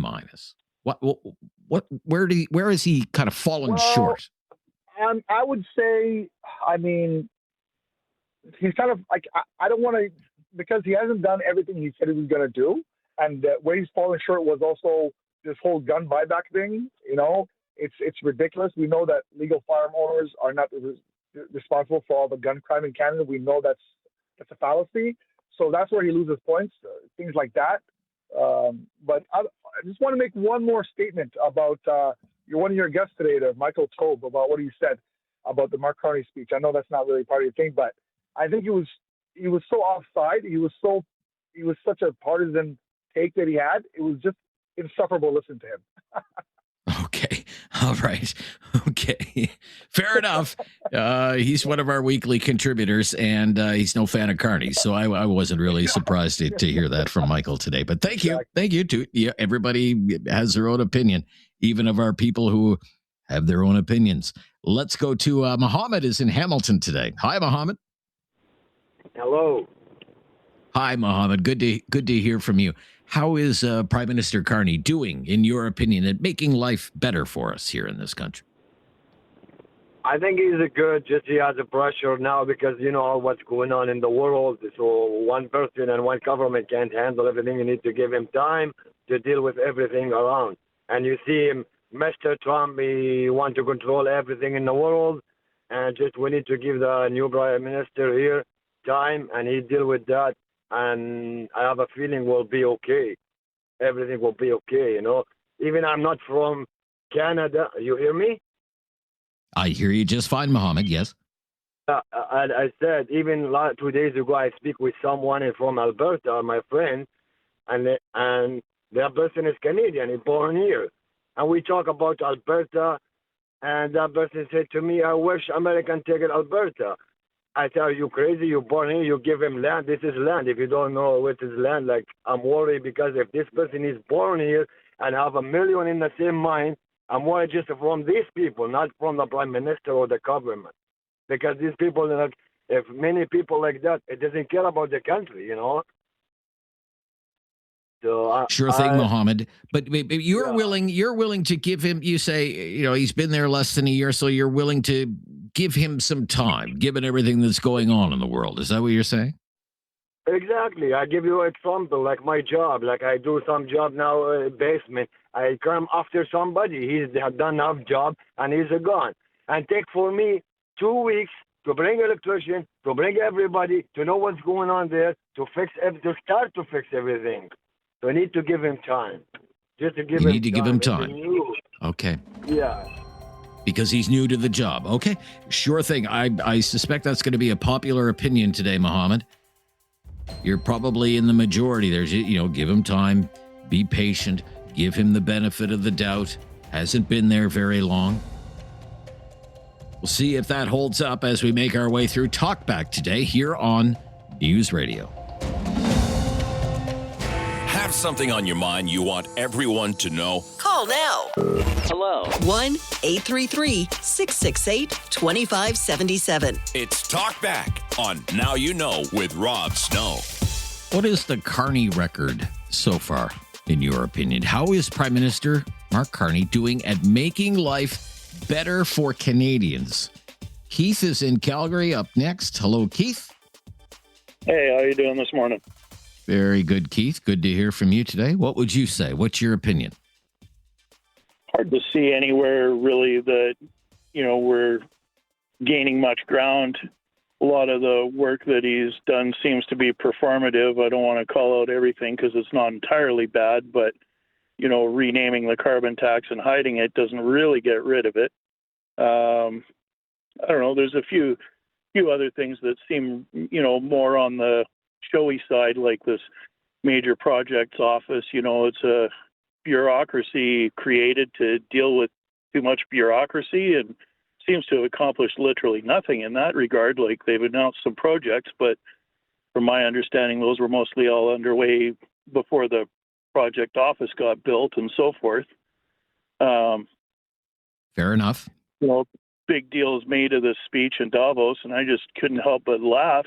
A: Where is he kind of fallen short?
L: I would say, he's kind of like, I don't want to, because he hasn't done everything he said he was going to do. And where he's fallen short was also this whole gun buyback thing. It's ridiculous. We know that legal firearm owners are not responsible for all the gun crime in Canada. We know that's a fallacy. So that's where he loses points, things like that. But I just want to make one more statement about one of your guests today, Michael Taube, about what he said about the Mark Carney speech. I know that's not really part of your thing, but I think he was so offside. He was such a partisan take that he had. It was just insufferable listening to him.
A: Okay. All right. Okay. Fair enough. He's one of our weekly contributors, and he's no fan of Carney. So I wasn't really surprised to hear that from Michael today. But thank you. Thank you. Everybody has their own opinion, even of our people who have their own opinions. Let's go to Mohammed is in Hamilton today. Hi, Mohammed.
M: Hello.
A: Hi, Mohammed. Good to hear from you. How is Prime Minister Carney doing, in your opinion, at making life better for us here in this country?
M: I think he's good. Just he has a pressure now because what's going on in the world. So one person and one government can't handle everything. You need to give him time to deal with everything around. And you see him, Mr. Trump, he want to control everything in the world. And just we need to give the new Prime Minister here time, and he deal with that. And I have a feeling we'll be okay. Everything will be okay, Even I'm not from Canada. You hear me?
A: I hear you just fine, Mohammed, yes.
M: I said, even 2 days ago, I speak with someone from Alberta, my friend, and that person is Canadian, he's born here. And we talk about Alberta, and that person said to me, I wish American take it Alberta. I tell you, crazy, you're born here, you give him land. This is land. If you don't know what is land, I'm worried because if this person is born here and have a million in the same mind, I'm worried just from these people, not from the Prime Minister or the government. Because these people, if many people like that, it doesn't care about the country, So
A: sure thing, Mohammed. But you're willing to give him. You say he's been there less than a year, so you're willing to give him some time, given everything that's going on in the world. Is that what you're saying?
M: Exactly. I give you an example, like my job. Like I do some job now, basement. I come after somebody. He's done enough job and he's gone. And take for me 2 weeks to bring electrician, to bring everybody, to know what's going on there, to start to fix everything. So I need to give him time. Just to give
A: You
M: him
A: need to give him time. Okay.
M: Yeah.
A: Because he's new to the job. Okay, sure thing. I suspect that's going to be a popular opinion today, Mohammed. You're probably in the majority. There's, give him time, be patient, give him the benefit of the doubt. Hasn't been there very long. We'll see if that holds up as we make our way through Talkback today here on News Radio.
B: Have something on your mind you want everyone to know?
C: Call now.
B: Hello.
C: 1-833-668-2577.
B: It's Talkback on Now You Know with Rob Snow.
A: What is the Carney record so far, in your opinion? How is Prime Minister Mark Carney doing at making life better for Canadians? Keith is in Calgary up next. Hello, Keith.
N: Hey, how you doing this morning?
A: Very good, Keith. Good to hear from you today. What would you say? What's your opinion?
N: Hard to see anywhere really that, we're gaining much ground. A lot of the work that he's done seems to be performative. I don't want to call out everything because it's not entirely bad, but, renaming the carbon tax and hiding it doesn't really get rid of it. I don't know. There's a few other things that seem, more on the showy side, like this major projects office. It's a bureaucracy created to deal with too much bureaucracy and seems to have accomplished literally nothing in that regard. Like they've announced some projects, but from my understanding, those were mostly all underway before the project office got built and so forth.
A: Fair enough.
N: Big deals made of this speech in Davos, and I just couldn't help but laugh.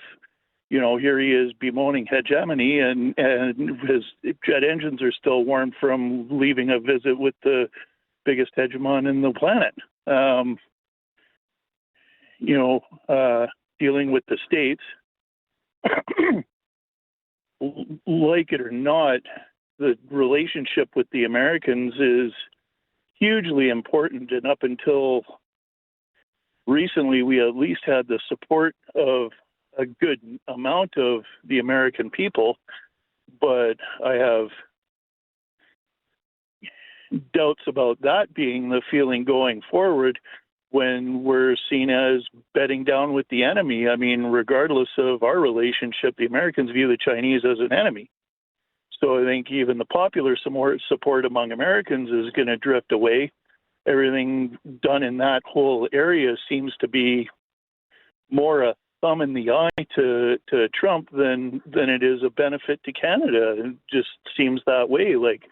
N: Here he is bemoaning hegemony, and his jet engines are still warm from leaving a visit with the biggest hegemon in the planet. Dealing with the states, like it or not, the relationship with the Americans is hugely important, and up until recently, we at least had the support of a good amount of the American people, but I have doubts about that being the feeling going forward when we're seen as bedding down with the enemy. I mean, regardless of our relationship, the Americans view the Chinese as an enemy. So I think even the popular support among Americans is going to drift away. Everything done in that whole area seems to be more a thumb in the eye to Trump than it is a benefit to Canada. It just seems that way. Like,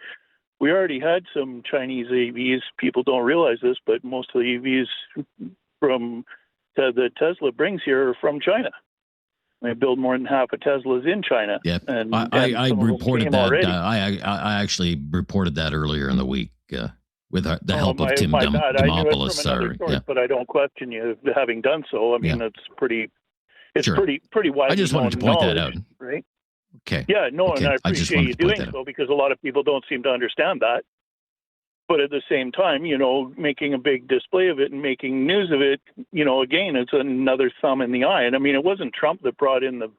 N: we already had some Chinese EVs. People don't realize this, but most of the EVs that Tesla brings here are from China. They build more than half of Teslas in China.
A: Yeah,
N: and
A: I reported that.
N: Already.
A: I actually reported that earlier in the week with the help of Tim
N: I knew it
A: Dimopoulos.
N: from another source, but I don't question you having done so. I mean, it's pretty widely
A: I just wanted to point that out.
N: Right?
A: Okay.
N: Yeah, no,
A: okay.
N: And I appreciate you doing so because a lot of people don't seem to understand that. But at the same time, making a big display of it and making news of it, again, it's another thumb in the eye. And I mean, it wasn't Trump that brought in the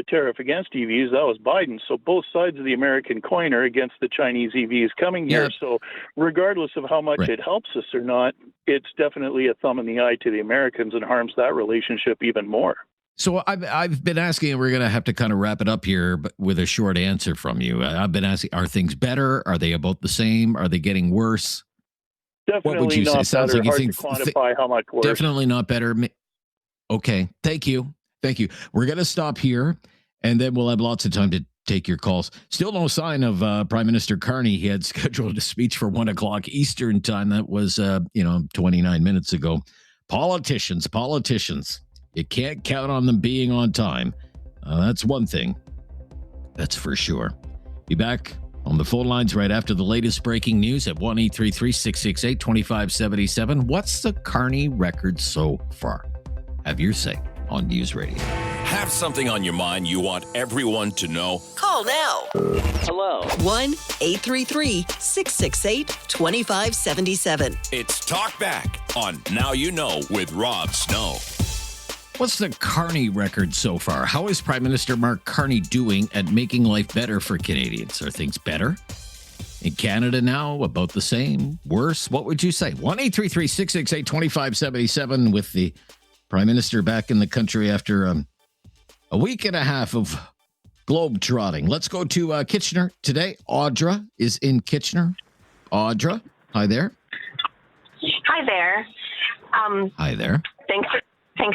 N: tariff against EVs. That was Biden. So both sides of the American coin are against the Chinese EVs coming here. So regardless of how much it helps us or not, it's definitely a thumb in the eye to the Americans and harms that relationship even more.
A: So I've been asking, and we're going to have to kind of wrap it up here, but with a short answer from you. I've been asking, are things better? Are they about the same? Are they getting worse?
N: Definitely
A: what would you
N: not
A: say? Sounds
N: better.
A: like you
N: Hard
A: think
N: to quantify how much worse.
A: Definitely not better. Okay. Thank you. We're going to stop here, and then we'll have lots of time to take your calls. Still no sign of Prime Minister Carney. He had scheduled a speech for 1 o'clock Eastern time. That was, 29 minutes ago. Politicians. You can't count on them being on time. That's one thing. That's for sure. Be back on the phone lines right after the latest breaking news at 1-833-668-2577. What's the Carney record so far? Have your say on News Radio.
B: Have something on your mind you want everyone to know?
C: Call now.
E: Hello.
C: 1-833-668-2577.
B: It's Talkback on Now You Know with Rob Snow.
A: What's the Carney record so far? How is Prime Minister Mark Carney doing at making life better for Canadians? Are things better? In Canada now, about the same? Worse? What would you say? 1-833-668-2577 with the Prime Minister back in the country after a week and a half of globe-trotting. Let's go to Kitchener today. Audra is in Kitchener. Audra, hi there.
O: Hi there.
A: Hi there.
O: Thanks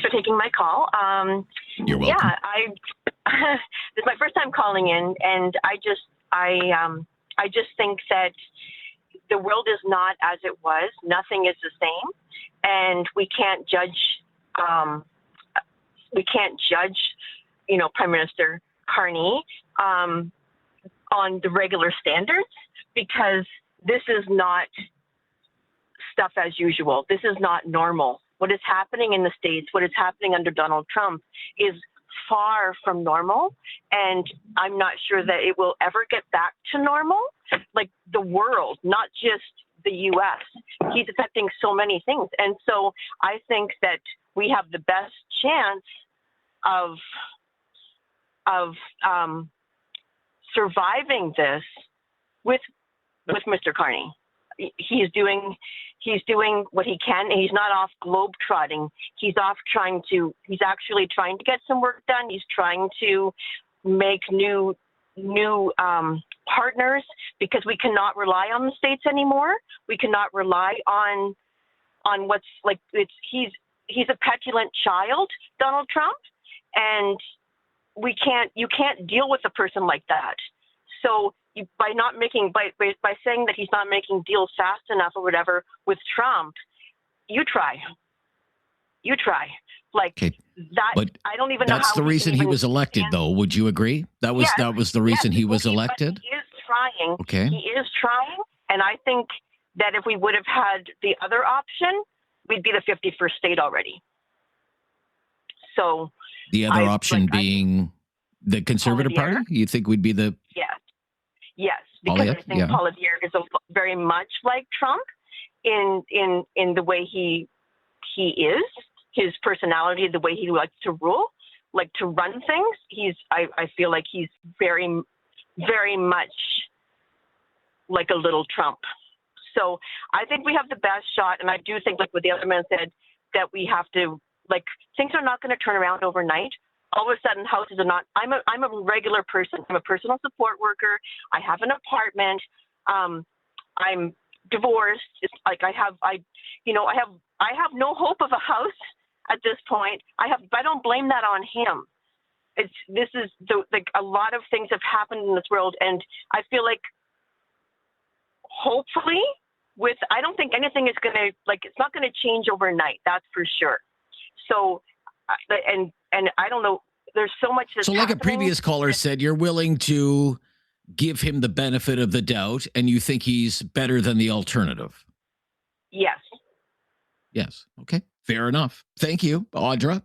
O: for taking my call.
A: You're welcome.
O: Yeah, this is my first time calling in, and I just think that the world is not as it was. Nothing is the same, and we can't judge. Prime Minister Carney on the regular standards, because this is not stuff as usual. This is not normal. What is happening in the States, what is happening under Donald Trump is far from normal, and I'm not sure that it will ever get back to normal. Like the world, not just the U.S. He's affecting so many things, and so I think that we have the best chance of surviving this with Mr. Carney. He's doing what he can. He's not off globe-trotting. He's actually trying to get some work done. He's trying to make new partners, because we cannot rely on the States anymore. We cannot rely on what's like. He's a petulant child, Donald Trump, and you can't deal with a person like that. So by saying that he's not making deals fast enough or whatever with Trump, you try. Like that.
A: But
O: I don't even know.
A: That's
O: how
A: the reason he was elected, though. Would you agree? That was the reason he was elected.
O: He is trying.
A: Okay.
O: He is trying, and I think that if we would have had the other option, we'd be the 51st state already. So
A: the other option being the Conservative Party? You think we'd be the...
O: Yes, because I think Poilievre is very much like Trump in the way he is, his personality, the way he likes to rule, like to run things. I feel like he's very, very much like a little Trump. So I think we have the best shot, and I do think, like what the other man said, that we have to, like, things are not going to turn around overnight. All of a sudden, houses are not. I'm a regular person. I'm a personal support worker. I have an apartment. I'm divorced. It's like I have no hope of a house at this point. I don't blame that on him. A lot of things have happened in this world, and I feel like hopefully I don't think anything is going to, it's not going to change overnight. That's for sure. So, and I don't know, there's so much that's
A: like
O: happening.
A: A previous caller said, you're willing to give him the benefit of the doubt, and you think he's better than the alternative.
O: Yes.
A: Yes. Okay. Fair enough. Thank you, Audra.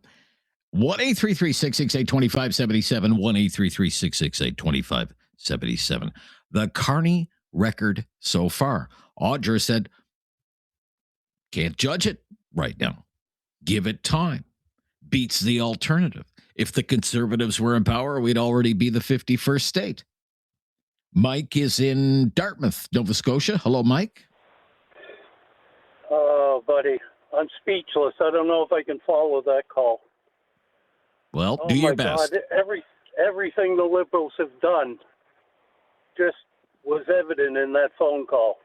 A: 1-833-668-2577, 1-833-668-2577. The Carney record so far. Audra said, can't judge it right now. Give it time. Beats the alternative. If the Conservatives were in power, we'd already be the 51st state. Mike is in Dartmouth, Nova Scotia. Hello, Mike.
P: Oh, buddy, I'm speechless. I don't know if I can follow that call.
A: Well, do your best.
P: God, everything the Liberals have done just was evident in that phone call.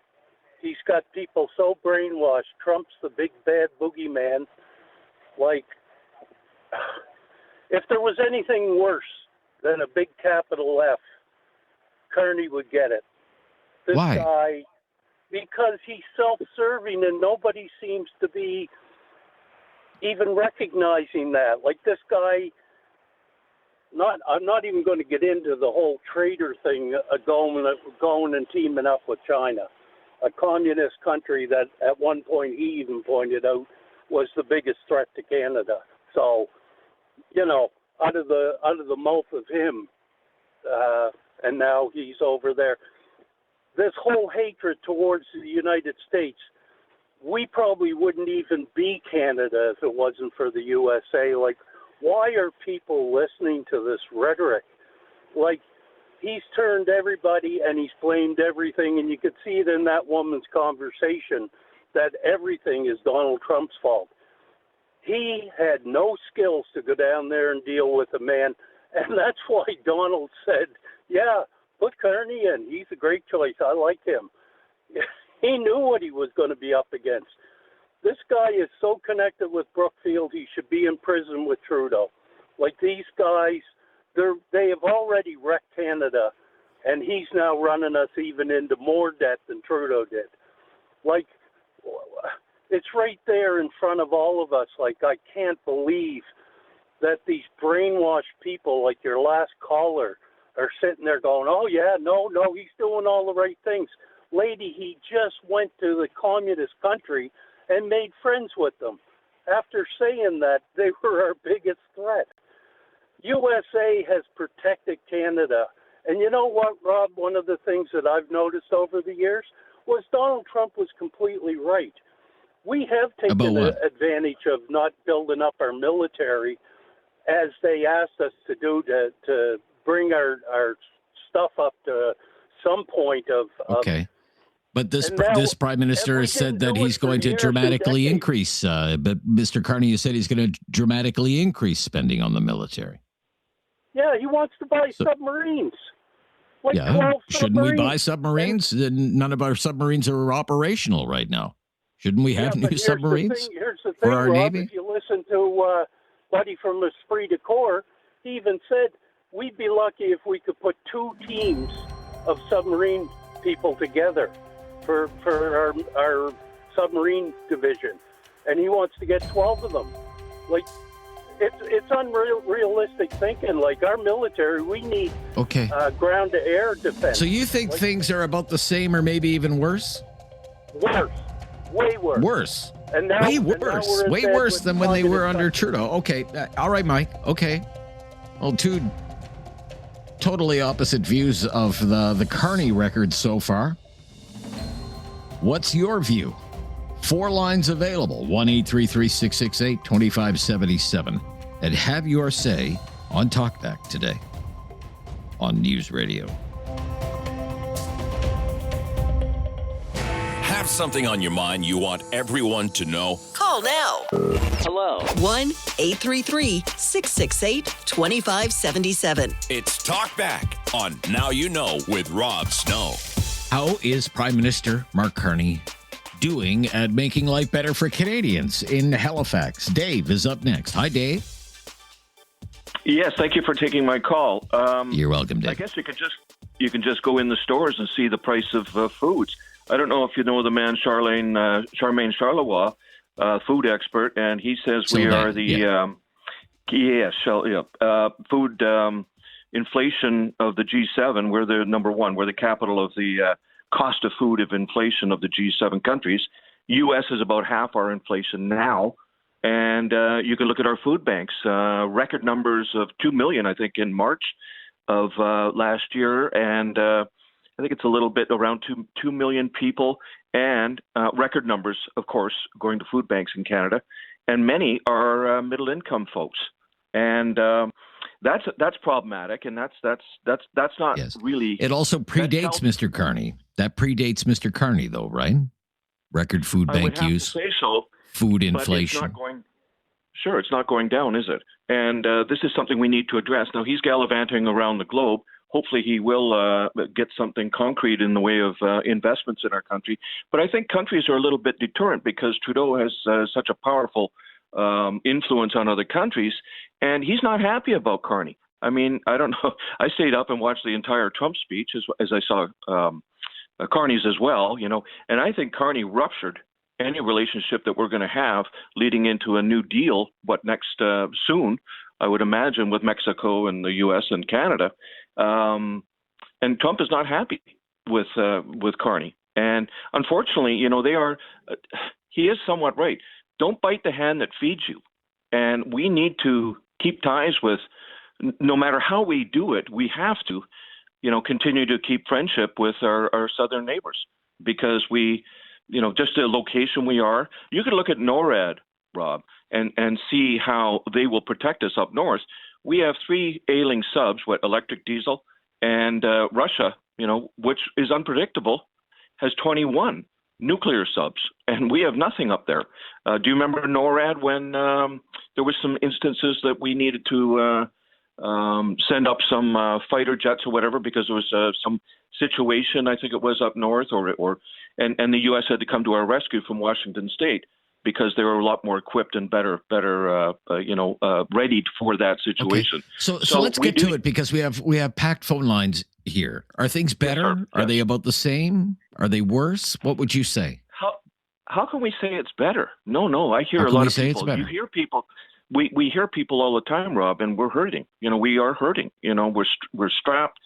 P: He's got people so brainwashed. Trump's the big bad boogeyman. Like, if there was anything worse than a big capital F, Carney would get it. This
A: Why?
P: guy, because he's self-serving and nobody seems to be even recognizing that. Like this guy, I'm not even going to get into the whole traitor thing, going and teaming up with China, a communist country that at one point he even pointed out was the biggest threat to Canada. So, out of the mouth of him, and now he's over there. This whole hatred towards the United States, we probably wouldn't even be Canada if it wasn't for the USA. Like, why are people listening to this rhetoric? Like, he's turned everybody and he's blamed everything, and you could see it in that woman's conversation that everything is Donald Trump's fault. He had no skills to go down there and deal with a man, and that's why Donald said, yeah, put Carney in. He's a great choice. I like him. He knew what he was going to be up against. This guy is so connected with Brookfield, he should be in prison with Trudeau. Like, these guys, they have already wrecked Canada, and he's now running us even into more debt than Trudeau did. Like, it's right there in front of all of us. Like, I can't believe that these brainwashed people, like your last caller, are sitting there going, oh, yeah, no, he's doing all the right things. Lady, he just went to the communist country and made friends with them. After saying that, they were our biggest threat. USA has protected Canada. And you know what, Rob? One of the things that I've noticed over the years was Donald Trump was completely right. We have taken advantage of not building up our military as they asked us to do to bring our stuff up to some point of
A: okay. But this prime minister has said that he's going to dramatically increase. But Mr. Carney has said he's going to dramatically increase spending on the military.
P: Yeah, he wants to buy submarines. Like
A: shouldn't we buy submarines? None of our submarines are operational right now. Shouldn't we have new submarines
P: here's the thing,
A: for our
P: Rob,
A: Navy?
P: If you listen to Buddy from Esprit de Corps, he even said we'd be lucky if we could put 2 teams of submarine people together for our submarine division, and he wants to get 12 of them. Like, it's unrealistic thinking. Like, our military, we need ground-to-air defense.
A: So you think things are about the same or maybe even worse?
P: Worse. Way worse.
A: Worse.
P: And now,
A: Way worse than when they were under Trudeau. Okay. All right, Mike. Okay. Well, 2 totally opposite views of the Carney record so far. What's your view? 4 lines available, 1-833-668-2577. And have your say on Talkback today on News Radio.
B: Have something on your mind you want everyone to know?
C: Call now.
B: Hello.
C: 1-833-668-2577.
B: It's Talkback on Now You Know with Rob Snow.
A: How is Prime Minister Mark Carney doing at making life better for Canadians in Halifax? Dave is up next. Hi, Dave.
Q: Yes, thank you for taking my call.
A: You're welcome, Dave.
Q: I guess you can just go in the stores and see the price of foods. I don't know if you know the man Charmaine Charlevoix, food expert, and he says we are the food inflation of the G7. We're the number one. We're the capital of the cost of food of inflation of the G7 countries. U.S. is about half our inflation now. And you can look at our food banks, record numbers of 2 million, I think, in March of last year. And I think it's a little bit around 2 million people, and record numbers, of course, going to food banks in Canada. And many are middle-income folks. And that's problematic, and that's not really.
A: It also predates Mr. Carney. That predates Mr. Carney, though, right? Record food bank use.
Q: I would have to say so.
A: Food inflation.
Q: It's not going down, is it? And this is something we need to address. Now, he's gallivanting around the globe. Hopefully he will get something concrete in the way of investments in our country. But I think countries are a little bit deterrent because Trudeau has such a powerful influence on other countries, and he's not happy about Carney. I mean, I don't know. I stayed up and watched the entire Trump speech as I saw Carney's as well, and I think Carney ruptured any relationship that we're going to have leading into a new deal, soon, I would imagine, with Mexico and the U.S. and Canada. And Trump is not happy with Carney. And unfortunately, he is somewhat right. Don't bite the hand that feeds you. And we need to keep ties with, no matter how we do it, we have to, continue to keep friendship with our southern neighbors, because we, just the location we are. You can look at NORAD, Rob, and see how they will protect us up north. We have 3 ailing subs, electric, diesel, and Russia, which is unpredictable, has 21 nuclear subs, and we have nothing up there. Do you remember NORAD when there was some instances that we needed to send up some fighter jets or whatever because there was some situation, I think it was up north, and the U.S. had to come to our rescue from Washington State because they were a lot more equipped and better ready for that situation.
A: Okay. So let's get to it, because we have packed phone lines here. Are things better?
Q: Yes,
A: Are they about the same? Are they worse? What would you say?
Q: How can we say it's better? No. I hear
A: How
Q: a
A: can
Q: lot
A: we
Q: of
A: say
Q: people.
A: It's better?
Q: You hear people. We hear people all the time, Rob, and we're hurting. We are hurting. We're strapped,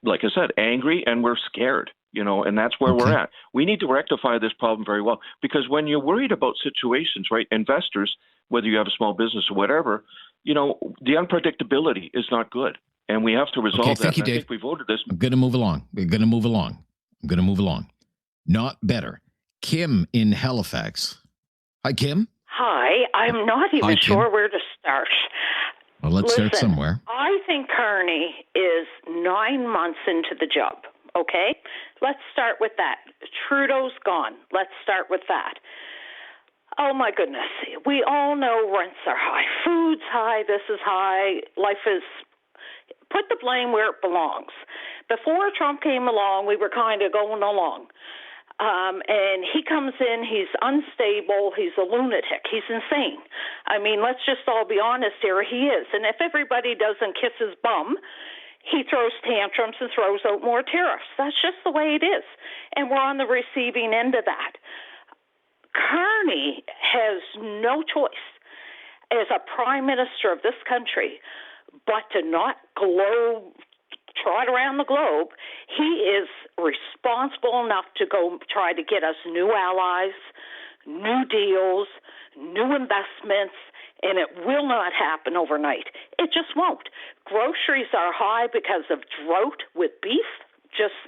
Q: like I said, angry, and we're scared. And that's where we're at. We need to rectify this problem very well, because when you're worried about situations, right, investors, whether you have a small business or whatever, the unpredictability is not good, and we have to resolve that.
A: Thank you,
Q: and I
A: Dave.
Q: think we voted this.
A: I'm going to move along. Not better. Kim in Halifax. Hi, Kim.
R: Hi. I'm not even sure where to start.
A: Well, let's start somewhere.
R: I think Carney is 9 months into the job. Okay? Let's start with that. Trudeau's gone. Let's start with that. Oh, my goodness. We all know rents are high. Food's high. This is high. Life is... Put the blame where it belongs. Before Trump came along, we were kind of going along. And he comes in, he's unstable, he's a lunatic, he's insane. I mean, let's just all be honest here, he is. And if everybody doesn't kiss his bum, he throws tantrums and throws out more tariffs. That's just the way it is. And we're on the receiving end of that. Carney has no choice as a prime minister of this country but to not trot around the globe. He is responsible enough to go try to get us new allies, new deals, new investments, and it will not happen overnight. It just won't. Groceries are high because of drought with beef.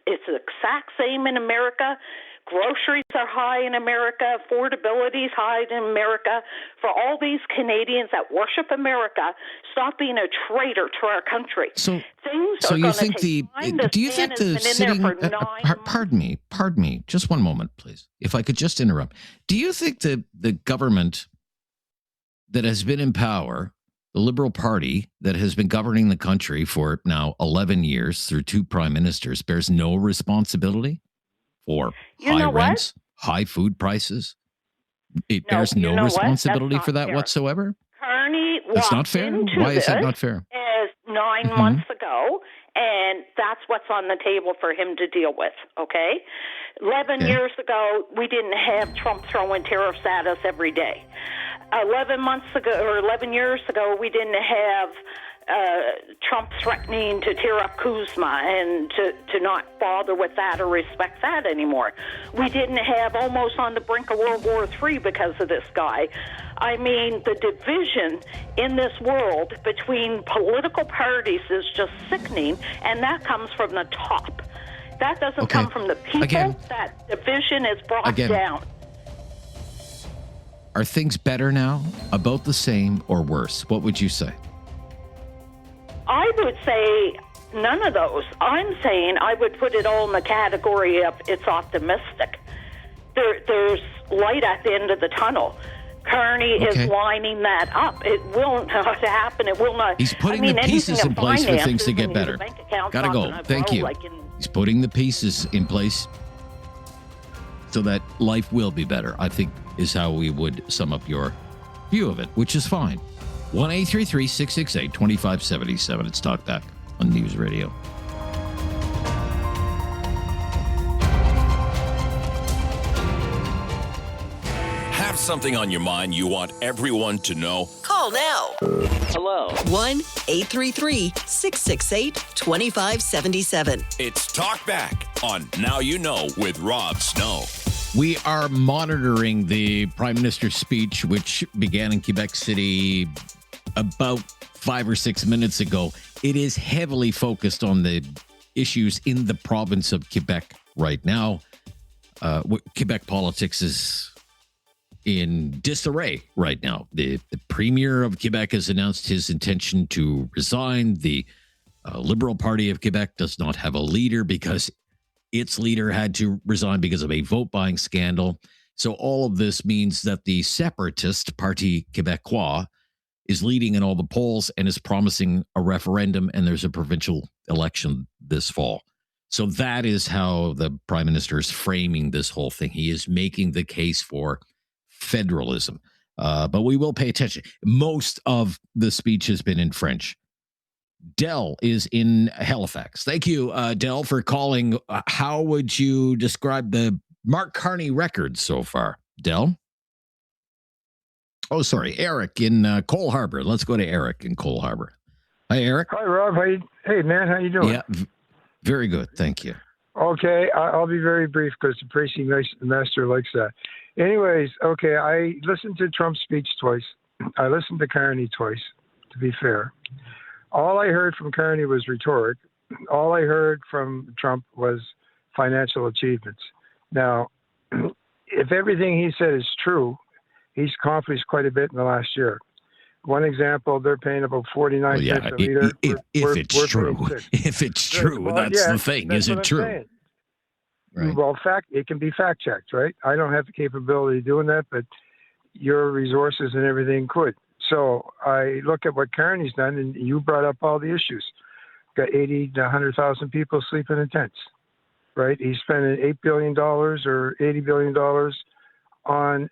R: It's the exact same in America. Groceries are high in America. Affordability is high in America. For all these Canadians that worship America, stop being a traitor to our country.
A: So you think do you think the sitting, pardon me, just one moment, please. If I could just interrupt. Do you think the government that has been in power, the Liberal Party that has been governing the country for now 11 years through 2 prime ministers, bears no responsibility for high rents, high food prices? It bears no responsibility for that whatsoever?
R: Carney
A: That's not fair? Why is that not fair?
R: As 9 months ago, and that's what's on the table for him to deal with, okay? 11 years ago, we didn't have Trump throwing tariffs at us every day. 11 years ago, we didn't have Trump threatening to tear up Kuzma and to not bother with that or respect that anymore. We didn't have almost on the brink of World War III because of this guy. I mean, the division in this world between political parties is just sickening, and that comes from the top. That doesn't come from the people. That division is brought down.
A: Are things better now, about the same, or worse? What would you say?
R: I would say none of those. I'm saying I would put it all in the category of it's optimistic. There's light at the end of the tunnel. Carney is lining that up. It will not happen. It will not.
A: He's putting the pieces in place for things to get better. Gotta go. Thank you. He's putting the pieces in place so that life will be better, I think, is how we would sum up your view of it, which is fine. 1-833-668-2577. It's Talkback on News Radio.
B: Have something on your mind you want everyone to know?
C: Call now.
B: Hello.
C: 1-833-668-2577.
B: It's Talkback on Now You Know with Rob Snow.
A: We are monitoring the Prime Minister's speech, which began in Quebec City about 5 or 6 minutes ago, it is heavily focused on the issues in the province of Quebec right now. Quebec politics is in disarray right now. The premier of Quebec has announced his intention to resign. The Liberal Party of Quebec does not have a leader because its leader had to resign because of a vote buying scandal. So all of this means that the separatist Parti Québécois is leading in all the polls and is promising a referendum, and there's a provincial election this fall. So that is how the prime minister is framing this whole thing. He is making the case for federalism. But we will pay attention. Most of the speech has been in French. Del is in Halifax. Thank you, Del, for calling. How would you describe the Mark Carney record so far, Del? Oh, sorry, Eric in Cole Harbour. Let's go to Eric in Cole Harbour. Hi, Eric.
S: Hi, Rob. Hey, man, how you doing?
A: Yeah, very good. Thank you.
S: Okay, I'll be very brief because the precinct master likes that. Anyways, okay, I listened to Trump's speech twice. I listened to Carney twice, to be fair. All I heard from Carney was rhetoric. All I heard from Trump was financial achievements. Now, if everything he said is true, he's accomplished quite a bit in the last year. One example, they're paying about 49 cents a liter.
A: If it's true, if it's true, well, that's the thing. Is it true? Right.
S: Well, it can be fact checked, right? I don't have the capability of doing that, but your resources and everything could. So I look at what Carney's done, and you brought up all the issues. Got 80 to 100,000 people sleeping in tents, right? He's spending $8 billion or $80 billion on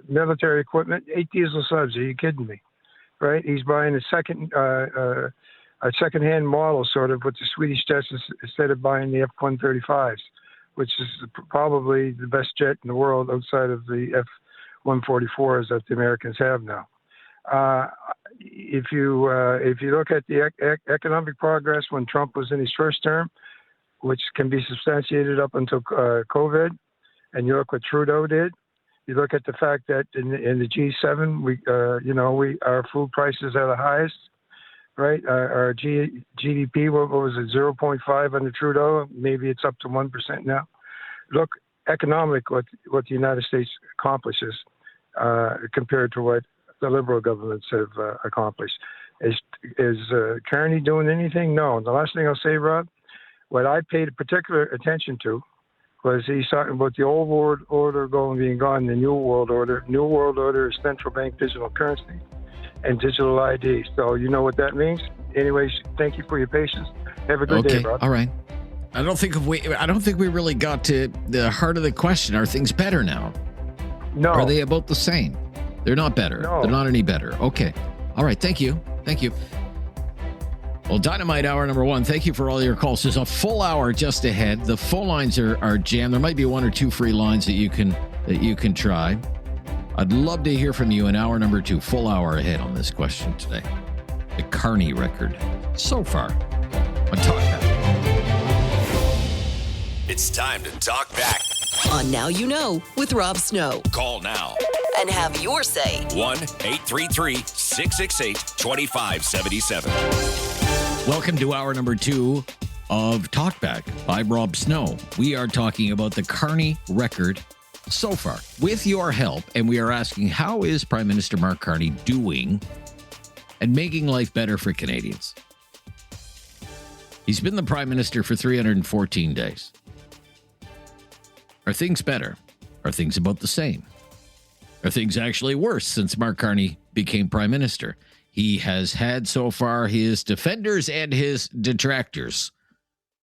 S: military equipment, 8 diesel subs. Are you kidding me? Right? He's buying a second-hand model, sort of, with the Swedish jets instead of buying the F-135s, which is probably the best jet in the world outside of the F-144s that the Americans have now. If you look at the economic progress when Trump was in his first term, which can be substantiated up until COVID, and you look what Trudeau did. You look at the fact that in the G7, our food prices are the highest, right? Our GDP, what was it, 0.5 under Trudeau? Maybe it's up to 1% now. Look, economic, what the United States accomplishes compared to what the Liberal governments have accomplished. Is Carney doing anything? No. And the last thing I'll say, Rob, what I paid particular attention to was he's talking about the old world order being gone, the new world order. New world order is central bank digital currency and digital ID. So you know what that means. Anyways, thank you for your patience. Have a good day, Rob.
A: All right. I don't think we really got to the heart of the question. Are things better now?
S: No.
A: Are they about the same? They're not better.
S: No.
A: They're not any better. Okay. All right. Thank you. Well, Dynamite Hour number 1. Thank you for all your calls. There's a full hour just ahead. The phone lines are jammed. There might be 1 or 2 free lines that you can try. I'd love to hear from you in hour number 2. Full hour ahead on this question today. The Carney record so far on Talkback.
B: It's time to talk back.
C: On Now You Know with Rob Snow.
B: Call now.
C: And have your say.
B: 1-833-668-2577.
A: Welcome to hour number 2 of Talkback by Rob Snow. We are talking about the Carney record so far with your help, and we are asking, how is Prime Minister Mark Carney doing and making life better for Canadians? He's been the Prime Minister for 314 days. Are things better? Are things about the same? Are things actually worse since Mark Carney became Prime Minister? He has had so far his defenders and his detractors.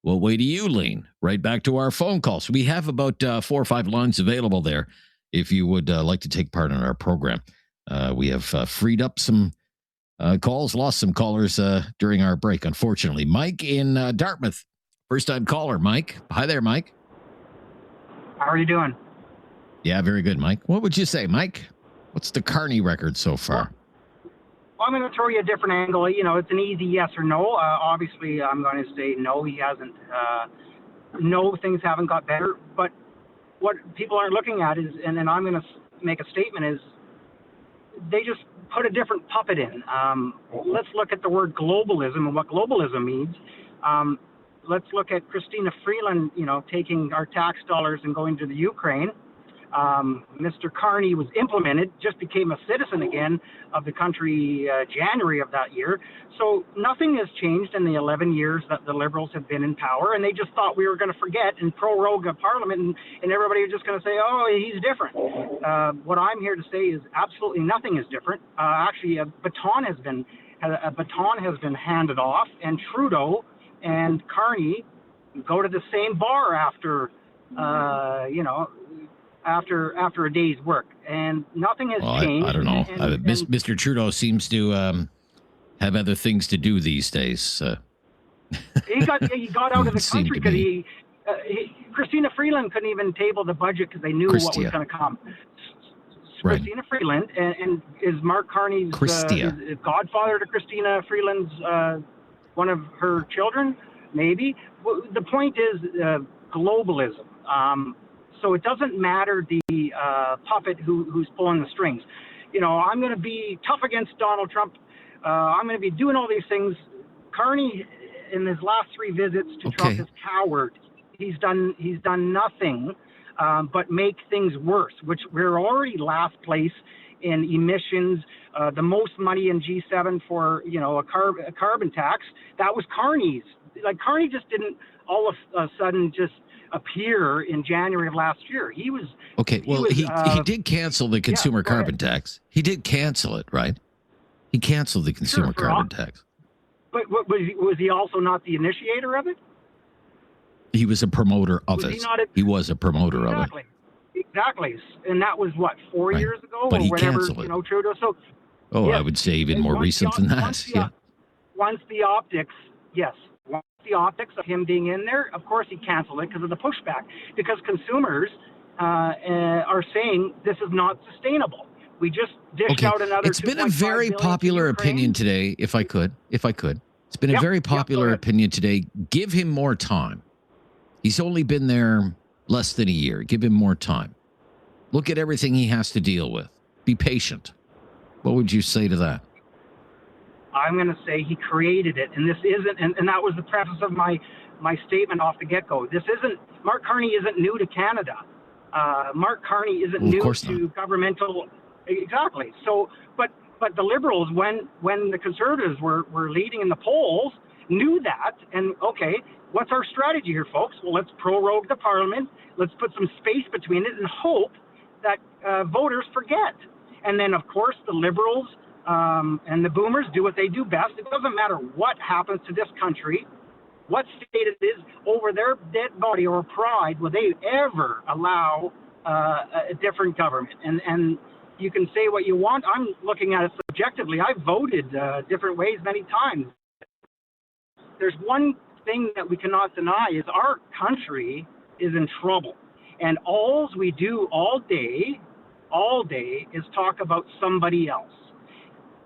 A: What way do you lean? Right back to our phone calls. We have about 4 or 5 lines available there if you would like to take part in our program. We have freed up some calls, lost some callers during our break, unfortunately. Mike in Dartmouth, first-time caller. Mike. Hi there, Mike.
T: How are you doing?
A: Yeah, very good, Mike. What would you say, Mike? What's the Carney record so far?
T: Well, I'm going to throw you a different angle. It's an easy yes or no. Obviously, I'm going to say no, he hasn't. No, things haven't got better. But what people aren't looking at is, and I'm going to make a statement, is they just put a different puppet in. Let's look at the word globalism and what globalism means. Let's look at Christina Freeland, taking our tax dollars and going to the Ukraine. Mr. Carney was implemented, just became a citizen again of the country January of that year. So nothing has changed in the 11 years that the Liberals have been in power, and they just thought we were going to forget and prorogue a parliament, and everybody was just going to say, oh, he's different. What I'm here to say is absolutely nothing is different. Actually, a baton has been handed off, and Trudeau and Carney go to the same bar after a day's work, and nothing has changed.
A: I don't know. Mr. Trudeau seems to have other things to do these days.
T: He got out of the country because Christina Freeland couldn't even table the budget because they knew what was going to come. Right. Christina Freeland and is Mark Carney's godfather to Christina Freeland's one of her children, maybe. The point is globalism. So it doesn't matter the puppet who's pulling the strings. I'm going to be tough against Donald Trump. I'm going to be doing all these things. Carney, in his last 3 visits to Trump, is coward. He's done nothing but make things worse, which we're already last place in emissions, the most money in G7 for a carbon tax. That was Carney's. Carney just didn't all of a sudden just appear in January of last year. He did cancel the consumer carbon tax. He did cancel it, right? He canceled the consumer carbon tax. But was he also not the initiator of it?
A: He was a promoter of it. He was a promoter of it.
T: Exactly. And that was, 4 years ago?
A: But
T: or
A: he
T: whenever,
A: canceled it.
T: Trudeau. So,
A: I would say even more recent than that.
T: Once the optics of him being in there, of course he canceled it because of the pushback. Because consumers are saying this is not sustainable. We just dished out another.
A: It's been a very popular opinion today, if I could. It's been a very popular opinion today. Give him more time. He's only been there less than a year. Give him more time. Look at everything he has to deal with. Be patient. What would you say to that?
T: I'm going to say he created it, and this isn't, and that was the preface of my statement off the get-go. Mark Carney isn't new to Canada. Mark Carney isn't new to governmental. Exactly. So, but the Liberals, when the Conservatives were leading in the polls, knew that, and what's our strategy here, folks? Well, let's prorogue the Parliament. Let's put some space between it and hope that voters forget. And then, of course, the Liberals and the Boomers do what they do best. It doesn't matter what happens to this country, what state it is, over their dead body or pride will they ever allow a different government. And you can say what you want. I'm looking at it subjectively. I've voted different ways many times. There's one thing that we cannot deny is our country is in trouble. And all we do all day is talk about somebody else.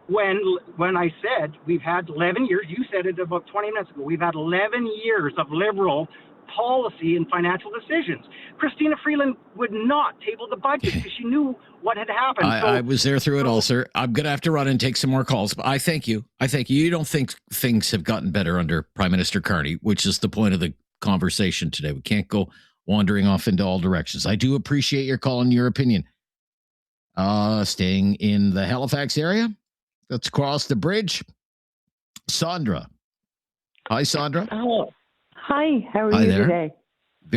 T: When I said we've had 11 years, you said it about 20 minutes ago, we've had 11 years of Liberal policy and financial decisions. Christina Freeland would not table the budget because she knew what had happened.
A: I was there through it all, sir. I'm going to have to run and take some more calls, but I thank you. You don't think things have gotten better under Prime Minister Carney, which is the point of the conversation today. We can't go wandering off into all directions. I do appreciate your call and your opinion. Staying in the Halifax area, let's cross the bridge. Sandra. Hi, Sandra.
U: Oh, hi. How are you today?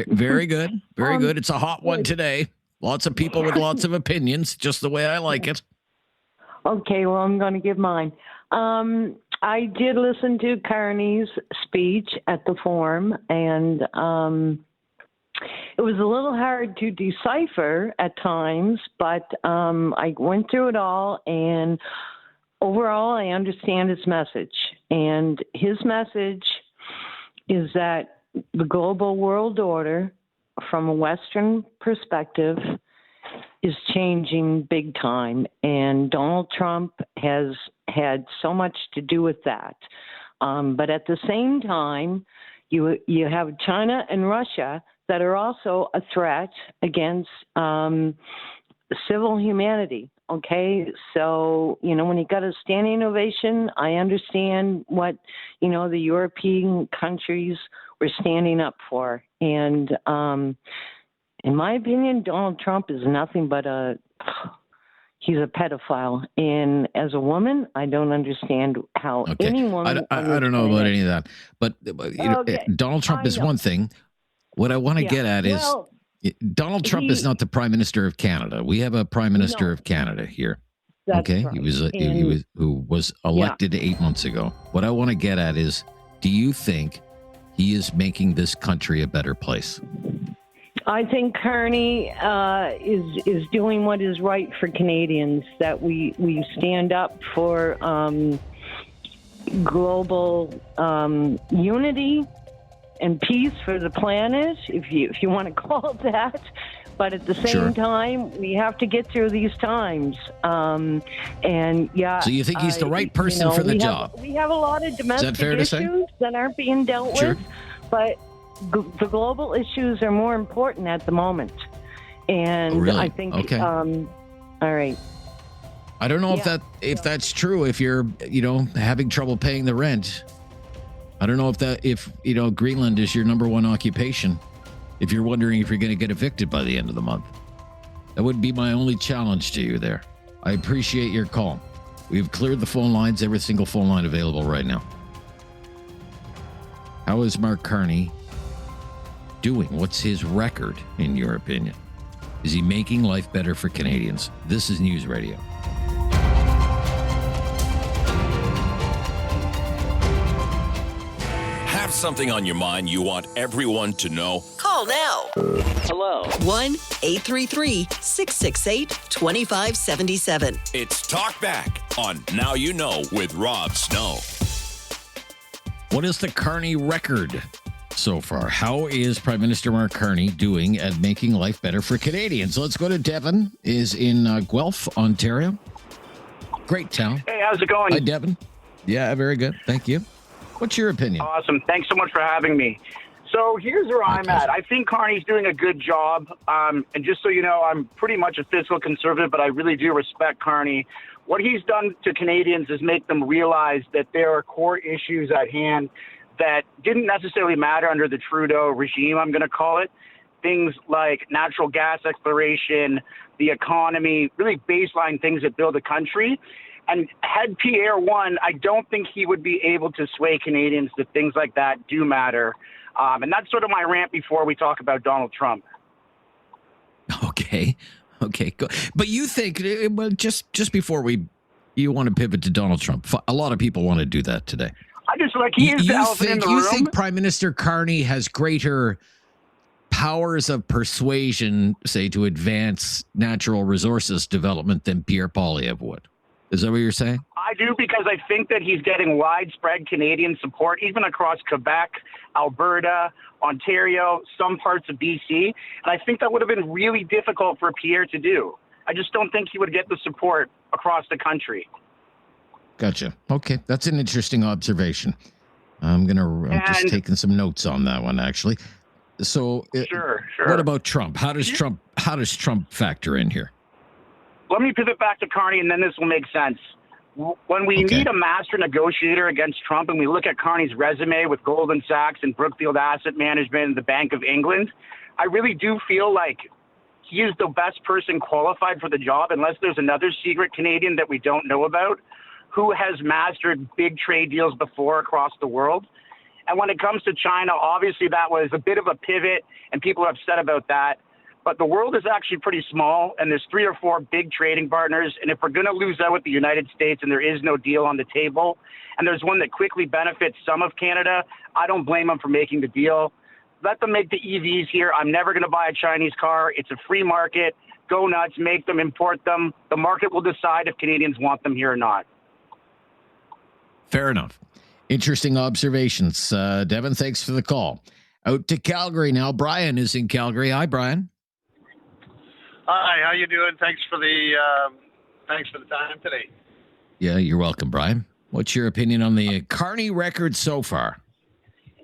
A: Very good. Very good. It's a hot one today. Lots of people with lots of opinions, just the way I like it.
U: Okay, well, I'm going to give mine. I did listen to Carney's speech at the forum, and it was a little hard to decipher at times, but I went through it all, and overall, I understand his message. And his message is that the global world order, from a Western perspective, is changing big time. And Donald Trump has had so much to do with that. But at the same time, you have China and Russia that are also a threat against civil humanity. Okay, so, when you got a standing ovation, I understand what, the European countries were standing up for. And in my opinion, Donald Trump is nothing but he's a pedophile. And as a woman, I don't understand how any woman...
A: I don't know about any of that. But Donald Trump is one thing. What I want to get at is... Donald Trump is not the Prime Minister of Canada. We have a Prime Minister of Canada here.
U: That's right.
A: Who was elected 8 months ago. What I want to get at is, do you think he is making this country a better place?
U: I think Carney is doing what is right for Canadians. That we stand up for global unity and peace for the planet, if you want to call it that. But at the same time, we have to get through these times. So
A: you think he's the right person for the job?
U: We have a lot of domestic issues that aren't being dealt with, but the global issues are more important at the moment. And I think, all right.
A: I don't know if that's true. If you're, having trouble paying the rent, I don't know if Greenland is your number one occupation. If you're wondering if you're going to get evicted by the end of the month, that would be my only challenge to you there. I appreciate your call. We've cleared the phone lines, every single phone line available right now. How is Mark Carney doing? What's his record, in your opinion? Is he making life better for Canadians? This is News Radio.
B: Have something on your mind you want everyone to know?
C: Call now.
B: Hello.
C: 1-833-668-2577.
B: It's Talkback on Now You Know with Rob Snow.
A: What is the Carney record so far? How is Prime Minister Mark Carney doing at making life better for Canadians? Let's go to Devin, is in Guelph, Ontario. Great town.
F: Hey, how's it going?
A: Hi, Devin. Yeah, very good. Thank you. What's your opinion?
F: Awesome. Thanks so much for having me. So here's where I'm at. I think Carney's doing a good job. And just so you know, I'm pretty much a fiscal conservative, but I really do respect Carney. What he's done to Canadians is make them realize that there are core issues at hand that didn't necessarily matter under the Trudeau regime, I'm going to call it. Things like natural gas exploration, the economy, really baseline things that build a country. And had Pierre won, I don't think he would be able to sway Canadians that things like that do matter. And that's sort of my rant before we talk about Donald Trump.
A: Okay, go. But you think, well, just before you want to pivot to Donald Trump. A lot of people want to do that today.
F: I just he is the elephant in the room.
A: You think Prime Minister Carney has greater powers of persuasion, say, to advance natural resources development than Pierre Poilievre would? Is that what you're saying?
F: I do, because I think that he's getting widespread Canadian support, even across Quebec, Alberta, Ontario, some parts of BC. And I think that would have been really difficult for Pierre to do. I just don't think he would get the support across the country.
A: Gotcha. Okay. That's an interesting observation. I'm just taking some notes on that one, actually. So
F: sure.
A: What about Trump? How does Trump factor in here?
F: Let me pivot back to Carney, and then this will make sense. When we need a master negotiator against Trump, and we look at Carney's resume with Goldman Sachs and Brookfield Asset Management and the Bank of England, I really do feel like he is the best person qualified for the job, unless there's another secret Canadian that we don't know about who has mastered big trade deals before across the world. And when it comes to China, obviously that was a bit of a pivot, and people are upset about that. But the world is actually pretty small, and there's 3 or 4 big trading partners. And if we're going to lose out with the United States and there is no deal on the table, and there's one that quickly benefits some of Canada, I don't blame them for making the deal. Let them make the EVs here. I'm never going to buy a Chinese car. It's a free market. Go nuts, make them, import them. The market will decide if Canadians want them here or not.
A: Fair enough. Interesting observations. Devin, thanks for the call. Out to Calgary now. Brian is in Calgary. Hi, Brian.
V: Hi, how you doing? Thanks for the time today.
A: Yeah, you're welcome, Brian. What's your opinion on the Carney record so far?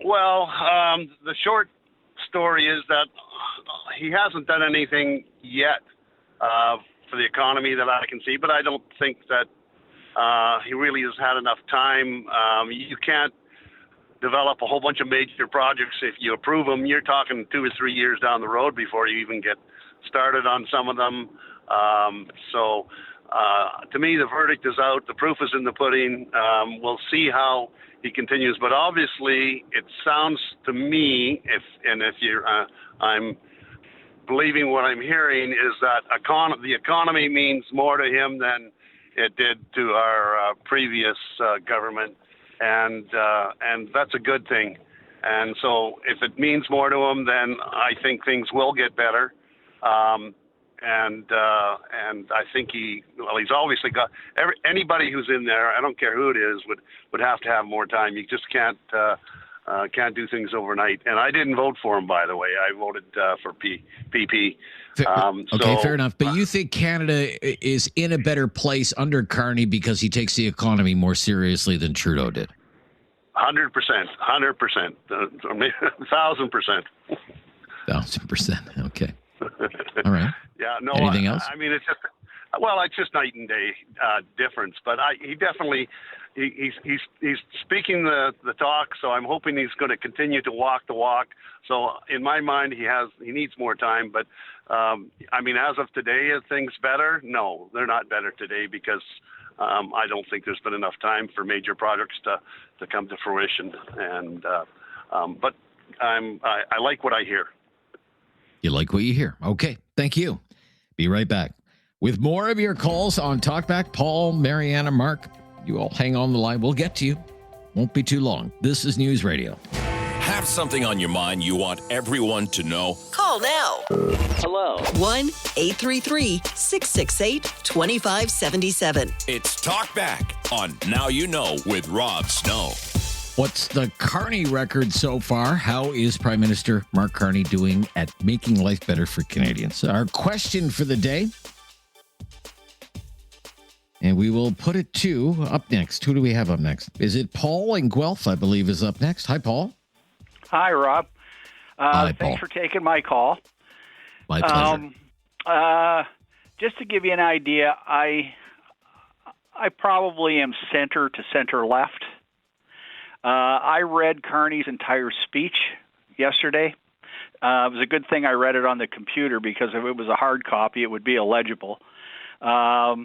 V: Well, the short story is that he hasn't done anything yet for the economy that I can see, but I don't think that he really has had enough time. You can't develop a whole bunch of major projects. If you approve them, you're talking 2 or 3 years down the road before you even get started on some of them. To me, the verdict is out. The proof is in the pudding. We'll see how he continues. But obviously, it sounds to me, I'm believing what I'm hearing, is that the economy means more to him than it did to our previous government, and that's a good thing. And so, if it means more to him, then I think things will get better. And I think he's obviously got anybody who's in there. I don't care who it is would have to have more time. You just can't do things overnight. And I didn't vote for him, by the way. I voted for PP.
A: Okay, fair enough. But you think Canada is in a better place under Carney because he takes the economy more seriously than Trudeau did?
V: 100%, 1,000%.
A: 1,000%. Okay. All right.
V: Yeah. No.
A: Anything else?
V: I mean, it's just night and day difference. But he definitely he's speaking the talk. So I'm hoping he's going to continue to walk the walk. So in my mind, he needs more time. But I mean, as of today, are things better? No, they're not better today because I don't think there's been enough time for major projects to come to fruition. And but I like what I hear.
A: You like what you hear. Okay, thank you. Be right back with more of your calls on Talkback. Paul, Mariana, Mark, you all hang on the line. We'll get to you. Won't be too long. This is News Radio.
B: Have something on your mind you want everyone to know?
C: Call now.
B: Hello.
C: 1-833-668-2577.
B: It's Talkback on Now You Know with Rob Snow.
A: What's the Carney record so far? How is Prime Minister Mark Carney doing at making life better for Canadians? Our question for the day. And we will put it to up next. Who do we have up next? Is it Paul in Guelph, I believe, is up next. Hi, Paul.
D: Hi, Rob.
A: Hi, Paul.
D: Thanks for taking my call.
A: My pleasure.
D: Just to give you an idea, I probably am center to center left. I read Carney's entire speech yesterday. It was a good thing I read it on the computer because if it was a hard copy, it would be illegible. I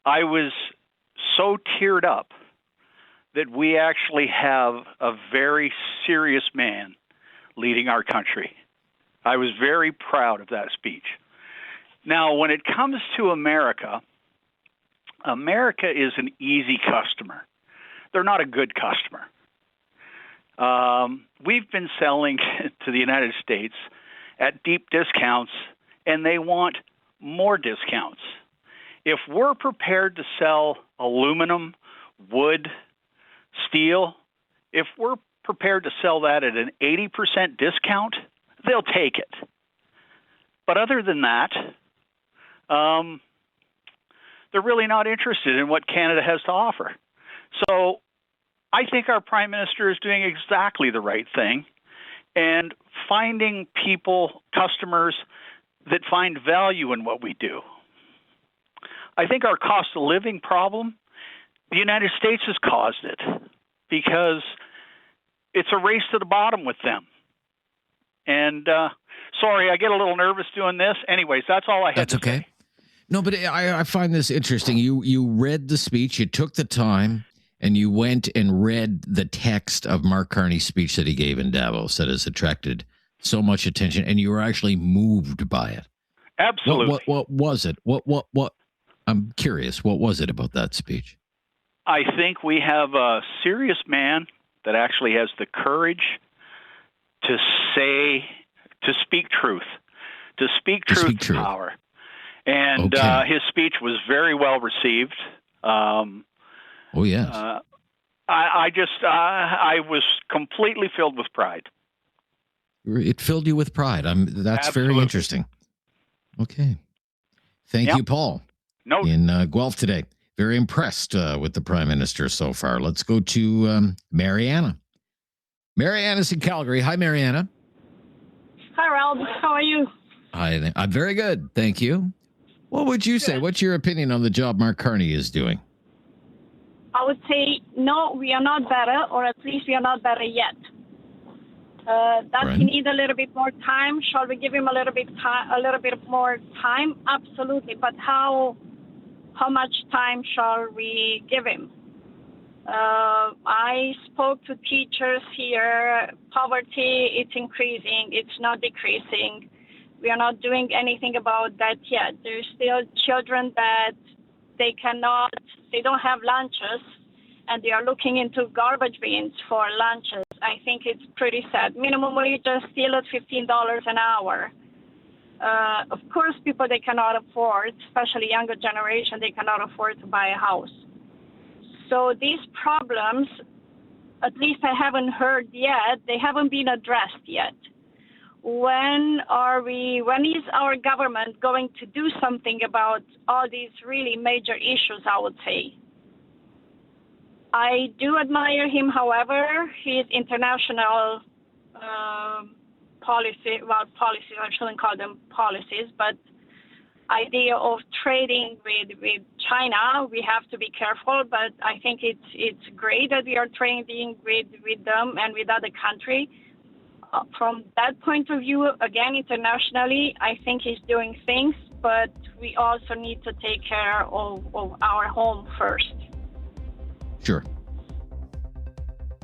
D: was so teared up that we actually have a very serious man leading our country. I was very proud of that speech. Now, when it comes to America, America is an easy customer. They're not a good customer. We've been selling to the United States at deep discounts, and they want more discounts. If we're prepared to sell aluminum, wood, steel, if we're prepared to sell that at an 80% discount, they'll take it. But other than that, they're really not interested in what Canada has to offer. So I think our Prime Minister is doing exactly the right thing and finding people, customers that find value in what we do. I think our cost of living problem, the United States has caused it because it's a race to the bottom with them. And sorry, I get a little nervous doing this. Anyways, that's all I had
A: That's
D: to
A: okay.
D: say.
A: No, but I find this interesting. You read the speech, you took the time, and you went and read the text of Mark Carney's speech that he gave in Davos that has attracted so much attention, and you were actually moved by it.
D: Absolutely.
A: What was it? What? I'm curious. What was it about that speech?
D: I think we have a serious man that actually has the courage to speak truth. To speak truth is power. And his speech was very well received.
A: Oh, yes.
D: I was completely filled with pride.
A: It filled you with pride. That's
D: Absolutely.
A: very interesting. Okay. Thank you, Paul.
D: No.
A: In Guelph today. Very impressed with the Prime Minister so far. Let's go to Mariana. Mariana's in Calgary. Hi, Mariana.
G: Hi, Rob. How are you?
A: Hi. I'm very good. Thank you. What would you say? What's your opinion on the job Mark Carney is doing?
G: I would say, no, we are not better, or at least we are not better yet. Does he need a little bit more time? Shall we give him a little bit more time? Absolutely. But how much time shall we give him? I spoke to teachers here. Poverty, it's increasing. It's not decreasing. We are not doing anything about that yet. There's still children that they don't have lunches, and they are looking into garbage bins for lunches. I think it's pretty sad. Minimum wage is still at $15 an hour. Of course, people they cannot afford, especially younger generation, they cannot afford to buy a house. So these problems, at least I haven't heard yet, they haven't been addressed yet. When is our government going to do something about all these really major issues, I would say? I do admire him, however, his international policies, I shouldn't call them policies, but idea of trading with China, we have to be careful, but I think it's great that we are trading with them and with other countries. From that point of view, again, internationally, I think he's doing things, but we also need to take care of our home first.
A: Sure.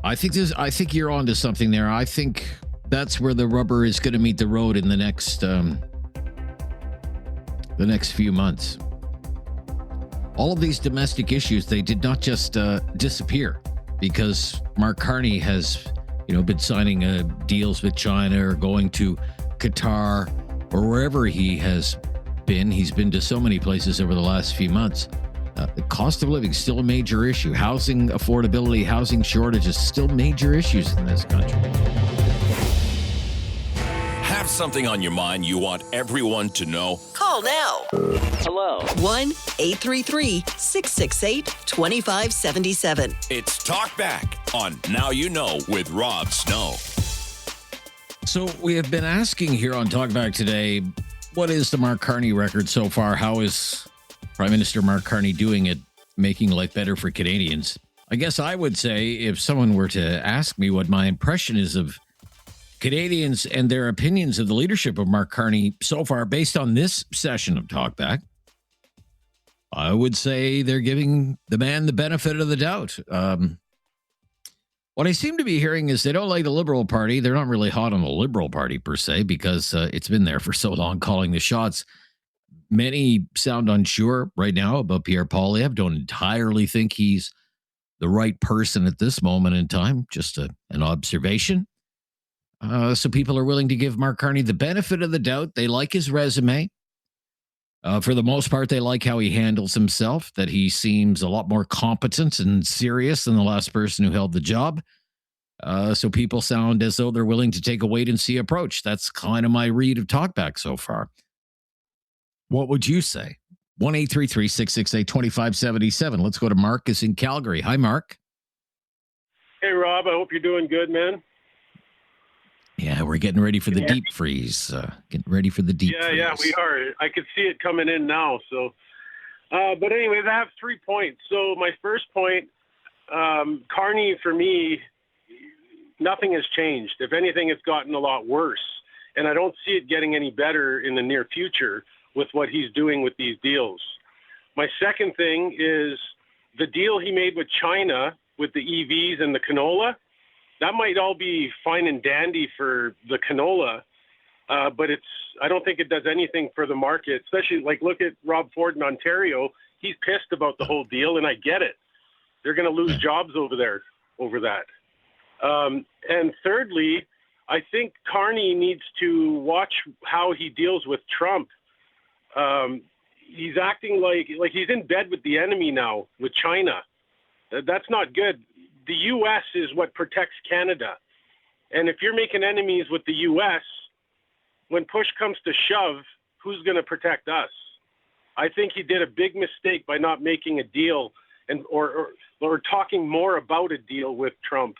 A: I think you're onto something there. I think that's where the rubber is going to meet the road in the next few months. All of these domestic issues, they did not just disappear because Mark Carney has, been signing deals with China or going to Qatar or wherever he has been. He's been to so many places over the last few months. The cost of living is still a major issue. Housing affordability, housing shortages, still major issues in this country.
B: Have something on your mind you want everyone to know?
C: Call now.
B: Hello.
C: 1-833-668-2577.
B: It's Talkback on Now You Know with Rob Snow.
A: So we have been asking here on Talkback today, what is the Mark Carney record so far? How is Prime Minister Mark Carney doing at making life better for Canadians? I guess I would say if someone were to ask me what my impression is of Canadians and their opinions of the leadership of Mark Carney so far based on this session of Talkback, I would say they're giving the man the benefit of the doubt. What I seem to be hearing is they don't like the Liberal Party. They're not really hot on the Liberal Party per se because it's been there for so long calling the shots. Many sound unsure right now about Pierre Poilievre. Don't entirely think he's the right person at this moment in time. Just an observation. So people are willing to give Mark Carney the benefit of the doubt. They like his resume. For the most part, they like how he handles himself, that he seems a lot more competent and serious than the last person who held the job. So people sound as though they're willing to take a wait-and-see approach. That's kind of my read of Talkback so far. What would you say? 1-833-668-2577. Let's go to Marcus in Calgary. Hi, Mark.
I: Hey, Rob. I hope you're doing good, man.
A: Yeah, we're getting ready for the deep freeze. Getting ready for the deep freeze.
I: Yeah, we are. I could see it coming in now. So, but anyways, I have 3 points. So my first point, Carney, for me, nothing has changed. If anything, it's gotten a lot worse. And I don't see it getting any better in the near future with what he's doing with these deals. My second thing is the deal he made with China with the EVs and the canola. That might all be fine and dandy for the canola, but I don't think it does anything for the market, especially look at Rob Ford in Ontario. He's pissed about the whole deal, and I get it. They're going to lose jobs over there over that. And thirdly, I think Carney needs to watch how he deals with Trump. He's acting like he's in bed with the enemy now with China. That's not good. The U.S. is what protects Canada. And if you're making enemies with the U.S., when push comes to shove, who's going to protect us? I think he did a big mistake by not making a deal or talking more about a deal with Trump.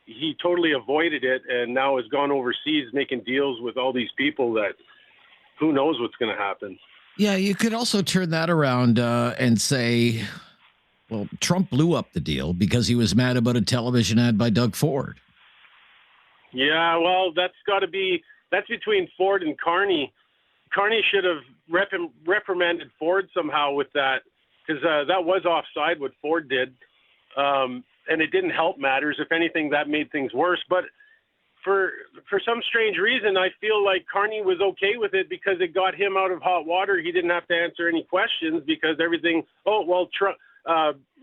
I: He totally avoided it and now has gone overseas making deals with all these people that who knows what's going to happen.
A: Yeah, you could also turn that around and say, well, Trump blew up the deal because he was mad about a television ad by Doug Ford.
I: Yeah, well, that's between Ford and Carney. Carney should have reprimanded Ford somehow with that, because that was offside what Ford did, and it didn't help matters. If anything, that made things worse. But for some strange reason, I feel like Carney was okay with it because it got him out of hot water. He didn't have to answer any questions because everything. Oh well,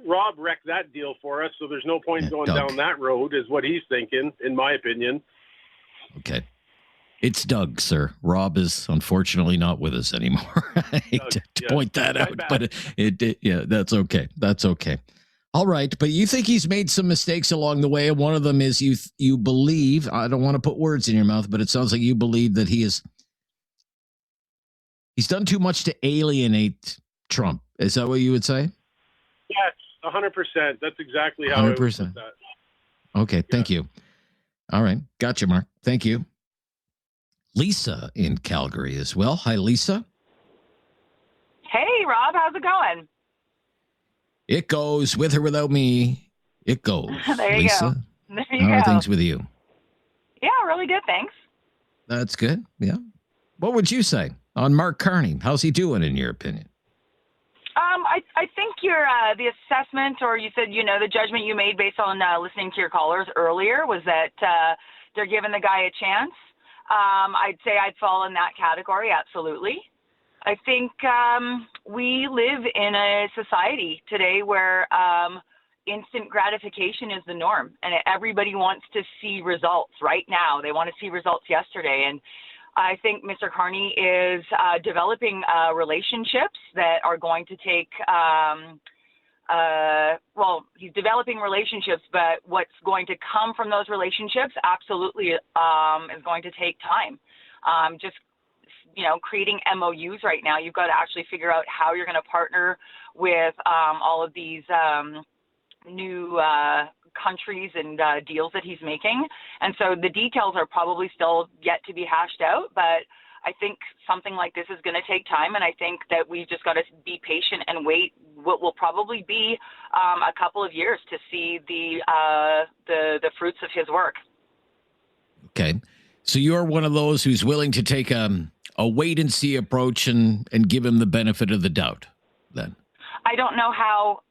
I: Rob wrecked that deal for us, so there's no point going down that road, is what he's thinking, in my opinion.
A: Okay. It's Doug, sir. Rob is unfortunately not with us anymore. I hate to point that out, but that's okay. That's okay. All right, but you think he's made some mistakes along the way, and one of them is you believe, I don't want to put words in your mouth, but it sounds like you believe that he's done too much to alienate Trump. Is that what you would say?
I: Yes, 100%. That's exactly how 100%. I would put that.
A: Okay, thank you. All right, gotcha, Mark. Thank you. Lisa in Calgary as well. Hi, Lisa.
H: Hey, Rob. How's it going?
A: It goes with or without me. It goes.
H: There you
A: Lisa,
H: go. There you
A: how
H: go.
A: are things with you?
H: Yeah, really good. Thanks.
A: That's good. Yeah. What would you say on Mark Carney? How's he doing in your opinion?
H: I think your the assessment, or you said, the judgment you made based on listening to your callers earlier was that they're giving the guy a chance. I'd say I'd fall in that category. Absolutely. I think we live in a society today where instant gratification is the norm, and everybody wants to see results right now. They want to see results yesterday. And I think Mr. Carney is developing relationships that are going to take, he's developing relationships, but what's going to come from those relationships absolutely is going to take time. Creating MOUs right now, you've got to actually figure out how you're going to partner with all of these new countries and deals that he's making. And so the details are probably still yet to be hashed out, but I think something like this is going to take time, and I think that we've just got to be patient and wait what will probably be a couple of years to see the fruits of his work.
A: Okay. So you're one of those who's willing to take a wait-and-see approach and give him the benefit of the doubt, then?
H: I don't know how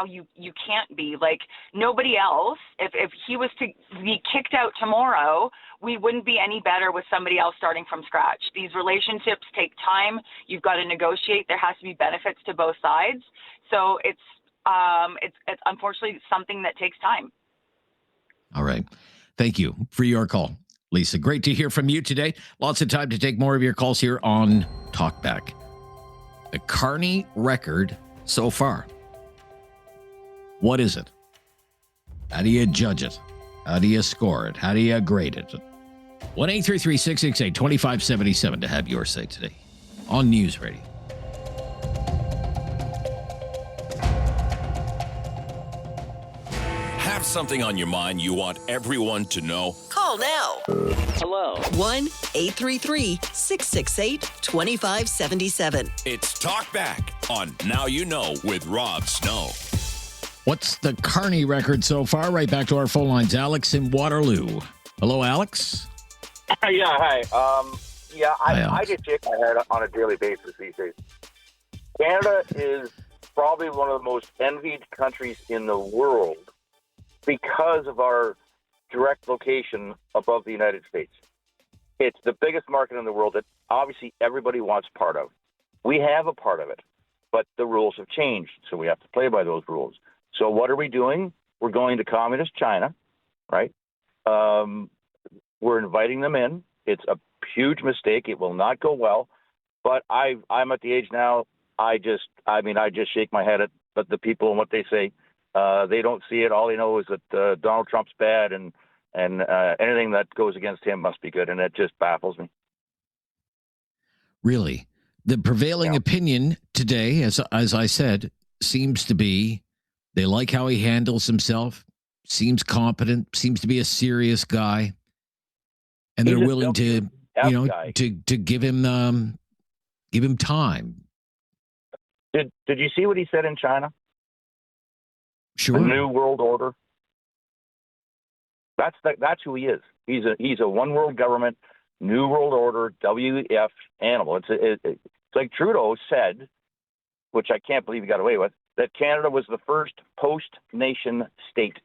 H: you can't be. Like, nobody else, if he was to be kicked out tomorrow, we wouldn't be any better with somebody else starting from scratch. These relationships take time. You've got to negotiate. There has to be benefits to both sides. So it's unfortunately something that takes time.
A: All right. Thank you for your call, Lisa. Great to hear from you today. Lots of time to take more of your calls here on Talkback. The Carney record so far. What is it? How do you judge it? How do you score it? How do you grade it? 1-833-668-2577 to have your say today on News Radio.
B: Have something on your mind you want everyone to know?
C: Call now.
B: Hello.
C: 1-833-668-2577.
B: It's Talkback on Now You Know with Rob Snow.
A: What's the Carney record so far? Right back to our phone lines. Alex in Waterloo. Hello, Alex.
J: Yeah, hi.
A: Hi,
J: I get shake my head on a daily basis these days. Canada is probably one of the most envied countries in the world because of our direct location above the United States. It's the biggest market in the world that obviously everybody wants part of. We have a part of it, but the rules have changed, so we have to play by those rules. So what are we doing? We're going to communist China, right? We're inviting them in. It's a huge mistake. It will not go well. But I'm at the age now, I just shake my head at the people and what they say. They don't see it. All they know is that Donald Trump's bad, and anything that goes against him must be good, and it just baffles me.
A: Really? The prevailing opinion today, as I said, seems to be they like how he handles himself, seems competent, seems to be a serious guy, and they're willing to, to give him Give him time.
J: Did you see what he said in China?
A: Sure.
J: The New World Order. That's who he is. He's a one world government, New World Order, WF animal. It's like Trudeau said, which I can't believe he got away with, that Canada was the first post-nation state.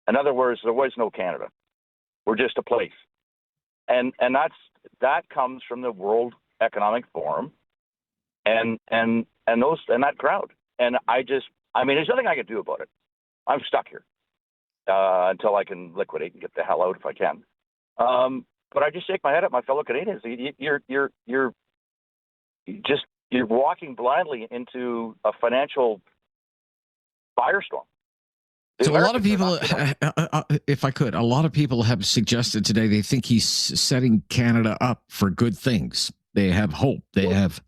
J: In other words, there was no Canada. We're just a place. And that comes from the World Economic Forum and that crowd. And there's nothing I can do about it. I'm stuck here until I can liquidate and get the hell out if I can. But I just shake my head at my fellow Canadians. You're walking blindly into a financial firestorm.
A: So a lot of people, if I could, a lot of people have suggested today they think he's setting Canada up for good things. They have hope. They have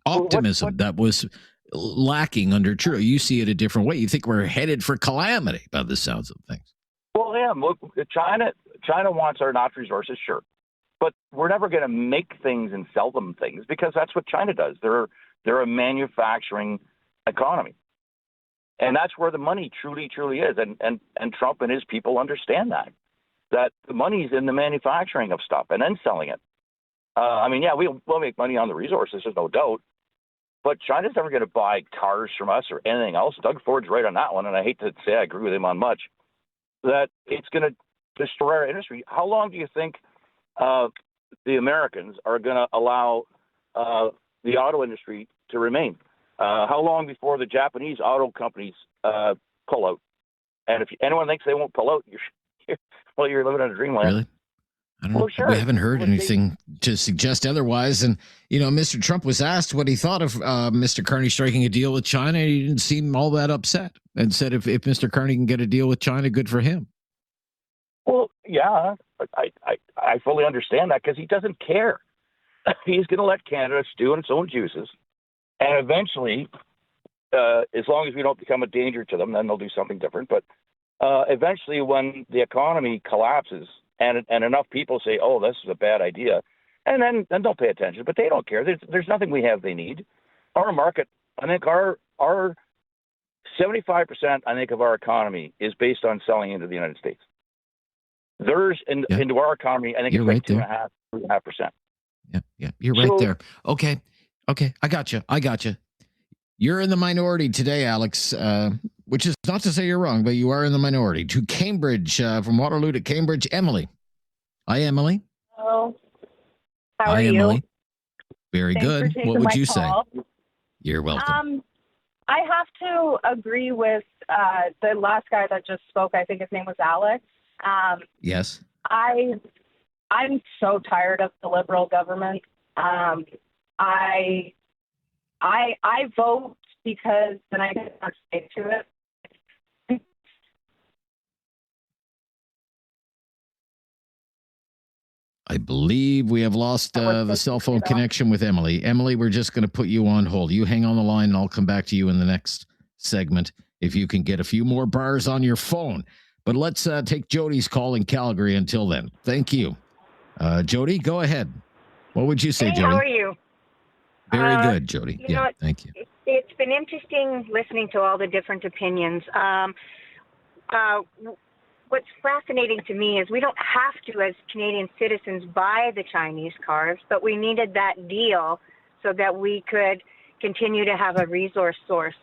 A: optimism that was lacking under Trudeau. You see it a different way. You think we're headed for calamity by the sounds of things.
J: Well, yeah, look, China wants our natural resources, sure. But we're never going to make things and sell them things because that's what China does. They're a manufacturing economy. And that's where the money truly, truly is. And Trump and his people understand that the money's in the manufacturing of stuff and then selling it. We'll make money on the resources, there's no doubt. But China's never going to buy cars from us or anything else. Doug Ford's right on that one, and I hate to say I agree with him on much, that it's going to destroy our industry. How long do you think the Americans are going to allow the auto industry to remain? How long before the Japanese auto companies pull out? And if anyone thinks they won't pull out, you're living in a dreamland.
A: Really? I don't know.
J: Sure.
A: We haven't heard anything to suggest otherwise. And, Mr. Trump was asked what he thought of Mr. Carney striking a deal with China. And he didn't seem all that upset and said if Mr. Carney can get a deal with China, good for him.
J: Well, yeah, I fully understand that because he doesn't care. He's going to let Canada stew in its own juices. And eventually, as long as we don't become a danger to them, then they'll do something different. But eventually, when the economy collapses and enough people say, oh, this is a bad idea, and then they'll pay attention. But they don't care. There's nothing we have they need. Our market, I think our 75%, I think, of our economy is based on selling into the United States. Into our economy, I think it's like 2.5%.
A: Yeah, you're right there. Okay, I got you. You're in the minority today, Alex, which is not to say you're wrong, but you are in the minority. To Cambridge, from Waterloo to Cambridge, Emily. Hi, Emily.
K: Hello. How are
A: Hi,
K: you?
A: Emily. Very
K: Thanks
A: good.
K: for taking
A: What would
K: my
A: you
K: call.
A: say? You're welcome.
K: I have to agree with the last guy that just spoke. I think his name was Alex.
A: Yes.
K: I'm so tired of the Liberal government. I vote because then I get to stick to it.
A: I believe we have lost the cell phone connection with Emily. Emily, we're just going to put you on hold. You hang on the line, and I'll come back to you in the next segment if you can get a few more bars on your phone. But let's take Jody's call in Calgary until then. Thank you. Jody, go ahead. What would you say,
L: Hey,
A: Jody?
L: how are you?
A: Very good, Jody.
L: You know,
A: thank you.
L: It's been interesting listening to all the different opinions. What's fascinating to me is we don't have to, as Canadian citizens, buy the Chinese cars, but we needed that deal so that we could continue to have a resource source.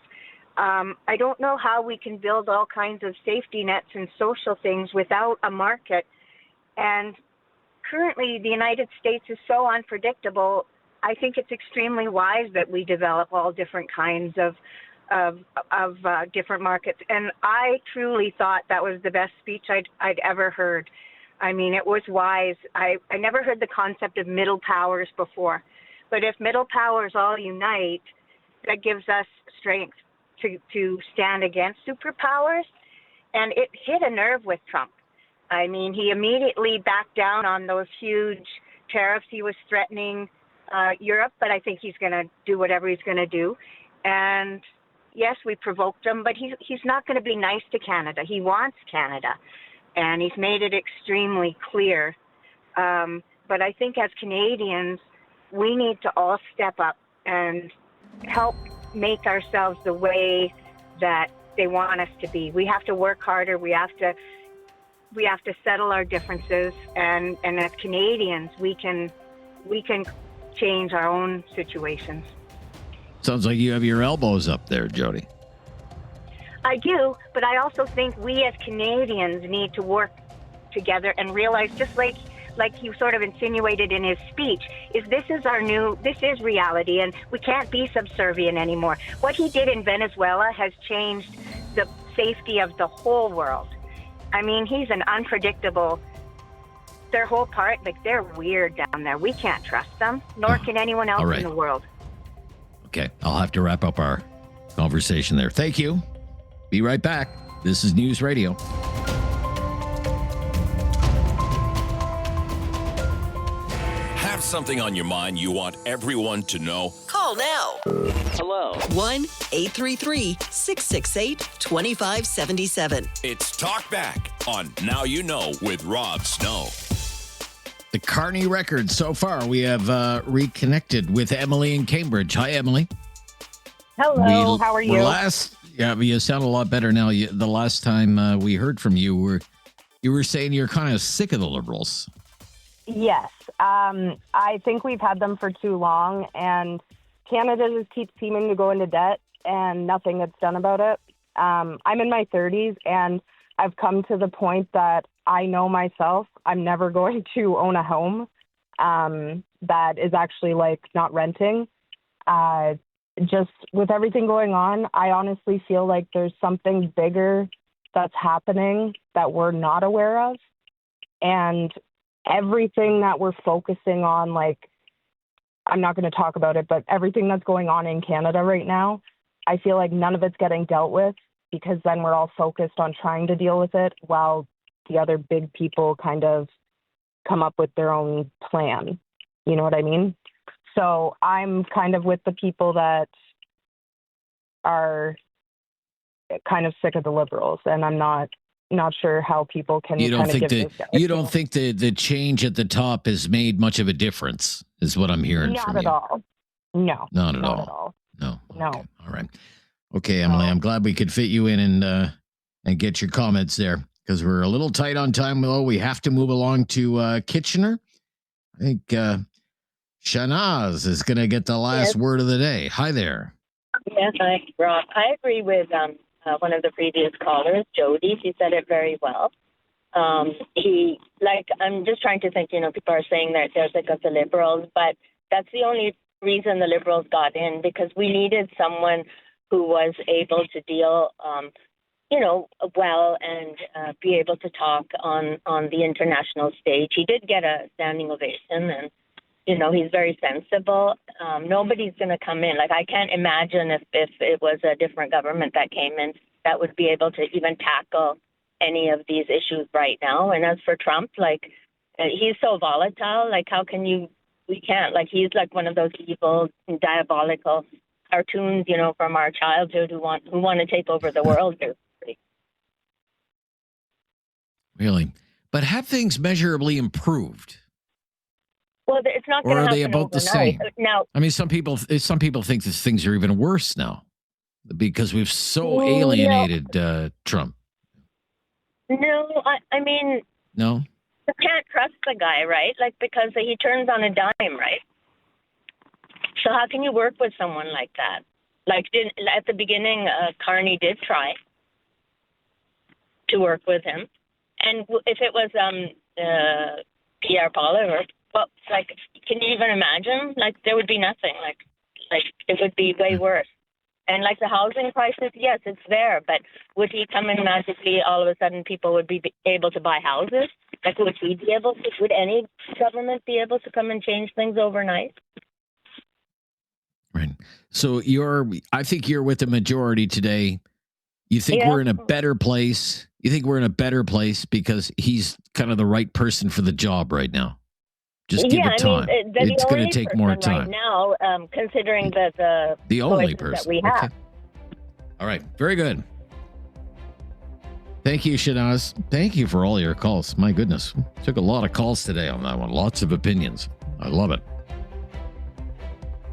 L: I don't know how we can build all kinds of safety nets and social things without a market. And currently, the United States is so unpredictable. I think it's extremely wise that we develop all different kinds of different markets. And I truly thought that was the best speech I'd ever heard. I mean, it was wise. I never heard the concept of middle powers before. But if middle powers all unite, that gives us strength to stand against superpowers. And it hit a nerve with Trump. I mean, he immediately backed down on those huge tariffs he was threatening Europe, but I think he's going to do whatever he's going to do. And yes, we provoked him, but he's not going to be nice to Canada. He wants Canada, and he's made it extremely clear. But I think as Canadians, we need to all step up and help make ourselves the way that they want us to be. We have to work harder. We have to settle our differences, and as Canadians, we can change our own situations.
A: Sounds like you have your elbows up there, Jody.
L: I do, but I also think we as Canadians need to work together and realize, just like he sort of insinuated in his speech, this is reality, and we can't be subservient anymore. What he did in Venezuela has changed the safety of the whole world. I mean, he's an unpredictable, their whole part, they're weird down there. We can't trust them, nor can anyone else in the world.
A: Okay, I'll have to wrap up our conversation there. Thank you. Be right back. This is News Radio.
B: Have something on your mind you want everyone to know?
C: Call now.
B: Hello.
C: 1-833-668-2577.
B: It's Talkback on Now You Know with Rob Snow.
A: The Carney record so far. We have reconnected with Emily in Cambridge. Hi, Emily.
K: Hello. How are you?
A: You sound a lot better now. The last time we heard from you, you were saying you're kind of sick of the Liberals.
K: Yes. I think we've had them for too long, and Canada just keeps seeming to go into debt, and nothing gets done about it. I'm in my 30s, and I've come to the point that I know myself, I'm never going to own a home that is actually not renting. Just with everything going on, I honestly feel like there's something bigger that's happening that we're not aware of. And everything that we're focusing on, I'm not going to talk about it, but everything that's going on in Canada right now, I feel like none of it's getting dealt with, because then we're all focused on trying to deal with it while the other big people kind of come up with their own plan. You know what I mean? So I'm kind of with the people that are kind of sick of the Liberals, and I'm not sure how people can
A: You don't think the change at the top has made much of a difference, is what I'm hearing from you.
K: Not at all. No.
A: Not at all. No.
K: No.
A: Okay. All right. Okay, Emily, I'm glad we could fit you in and get your comments there, because we're a little tight on time, though. We have to move along to Kitchener. I think Shanaz is going to get the last word of the day. Hi there.
M: Yes, Rob. I agree with one of the previous callers, Jody. She said it very well. I'm just trying to think, people are saying that they're sick of the Liberals, but that's the only reason the Liberals got in, because we needed someone who was able to deal, well and be able to talk on the international stage. He did get a standing ovation, and he's very sensible. Nobody's going to come in. I can't imagine if it was a different government that came in that would be able to even tackle any of these issues right now. And as for Trump, he's so volatile. How can we can't, he's one of those evil, diabolical cartoons, from our childhood who want to take over the world.
A: Really? But have things measurably improved?
M: Well, it's not going to happen.
A: Or are they about the same?
M: Now,
A: I mean, some people think that things are even worse now because we've so alienated Trump.
M: No, I mean,
A: no.
M: You can't trust the guy, right? Because he turns on a dime, right? So how can you work with someone like that? At the beginning, Carney did try to work with him, and if it was Pierre Paul can you even imagine? There would be nothing. It would be way worse. And the housing crisis, yes, it's there, but would he come in magically? All of a sudden, people would be able to buy houses. Would he be able to? Would any government be able to come and change things overnight?
A: Right. So I think you're with the majority today. You think we're in a better place? You think we're in a better place because he's kind of the right person for the job right now? Just give it time. It's going to take more time.
M: Right now, considering the
A: only person
M: that we have.
A: Okay. All right. Very good. Thank you, Shanaz. Thank you for all your calls. My goodness. Took a lot of calls today on that one. Lots of opinions. I love it.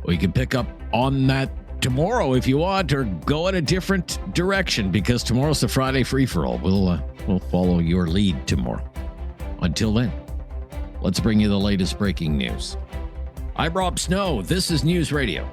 A: We can pick up on that tomorrow if you want, or go in a different direction, because tomorrow's the Friday free-for-all. We'll follow your lead tomorrow. Until then, let's bring you the latest breaking news. I'm Rob Snow. This is News Radio.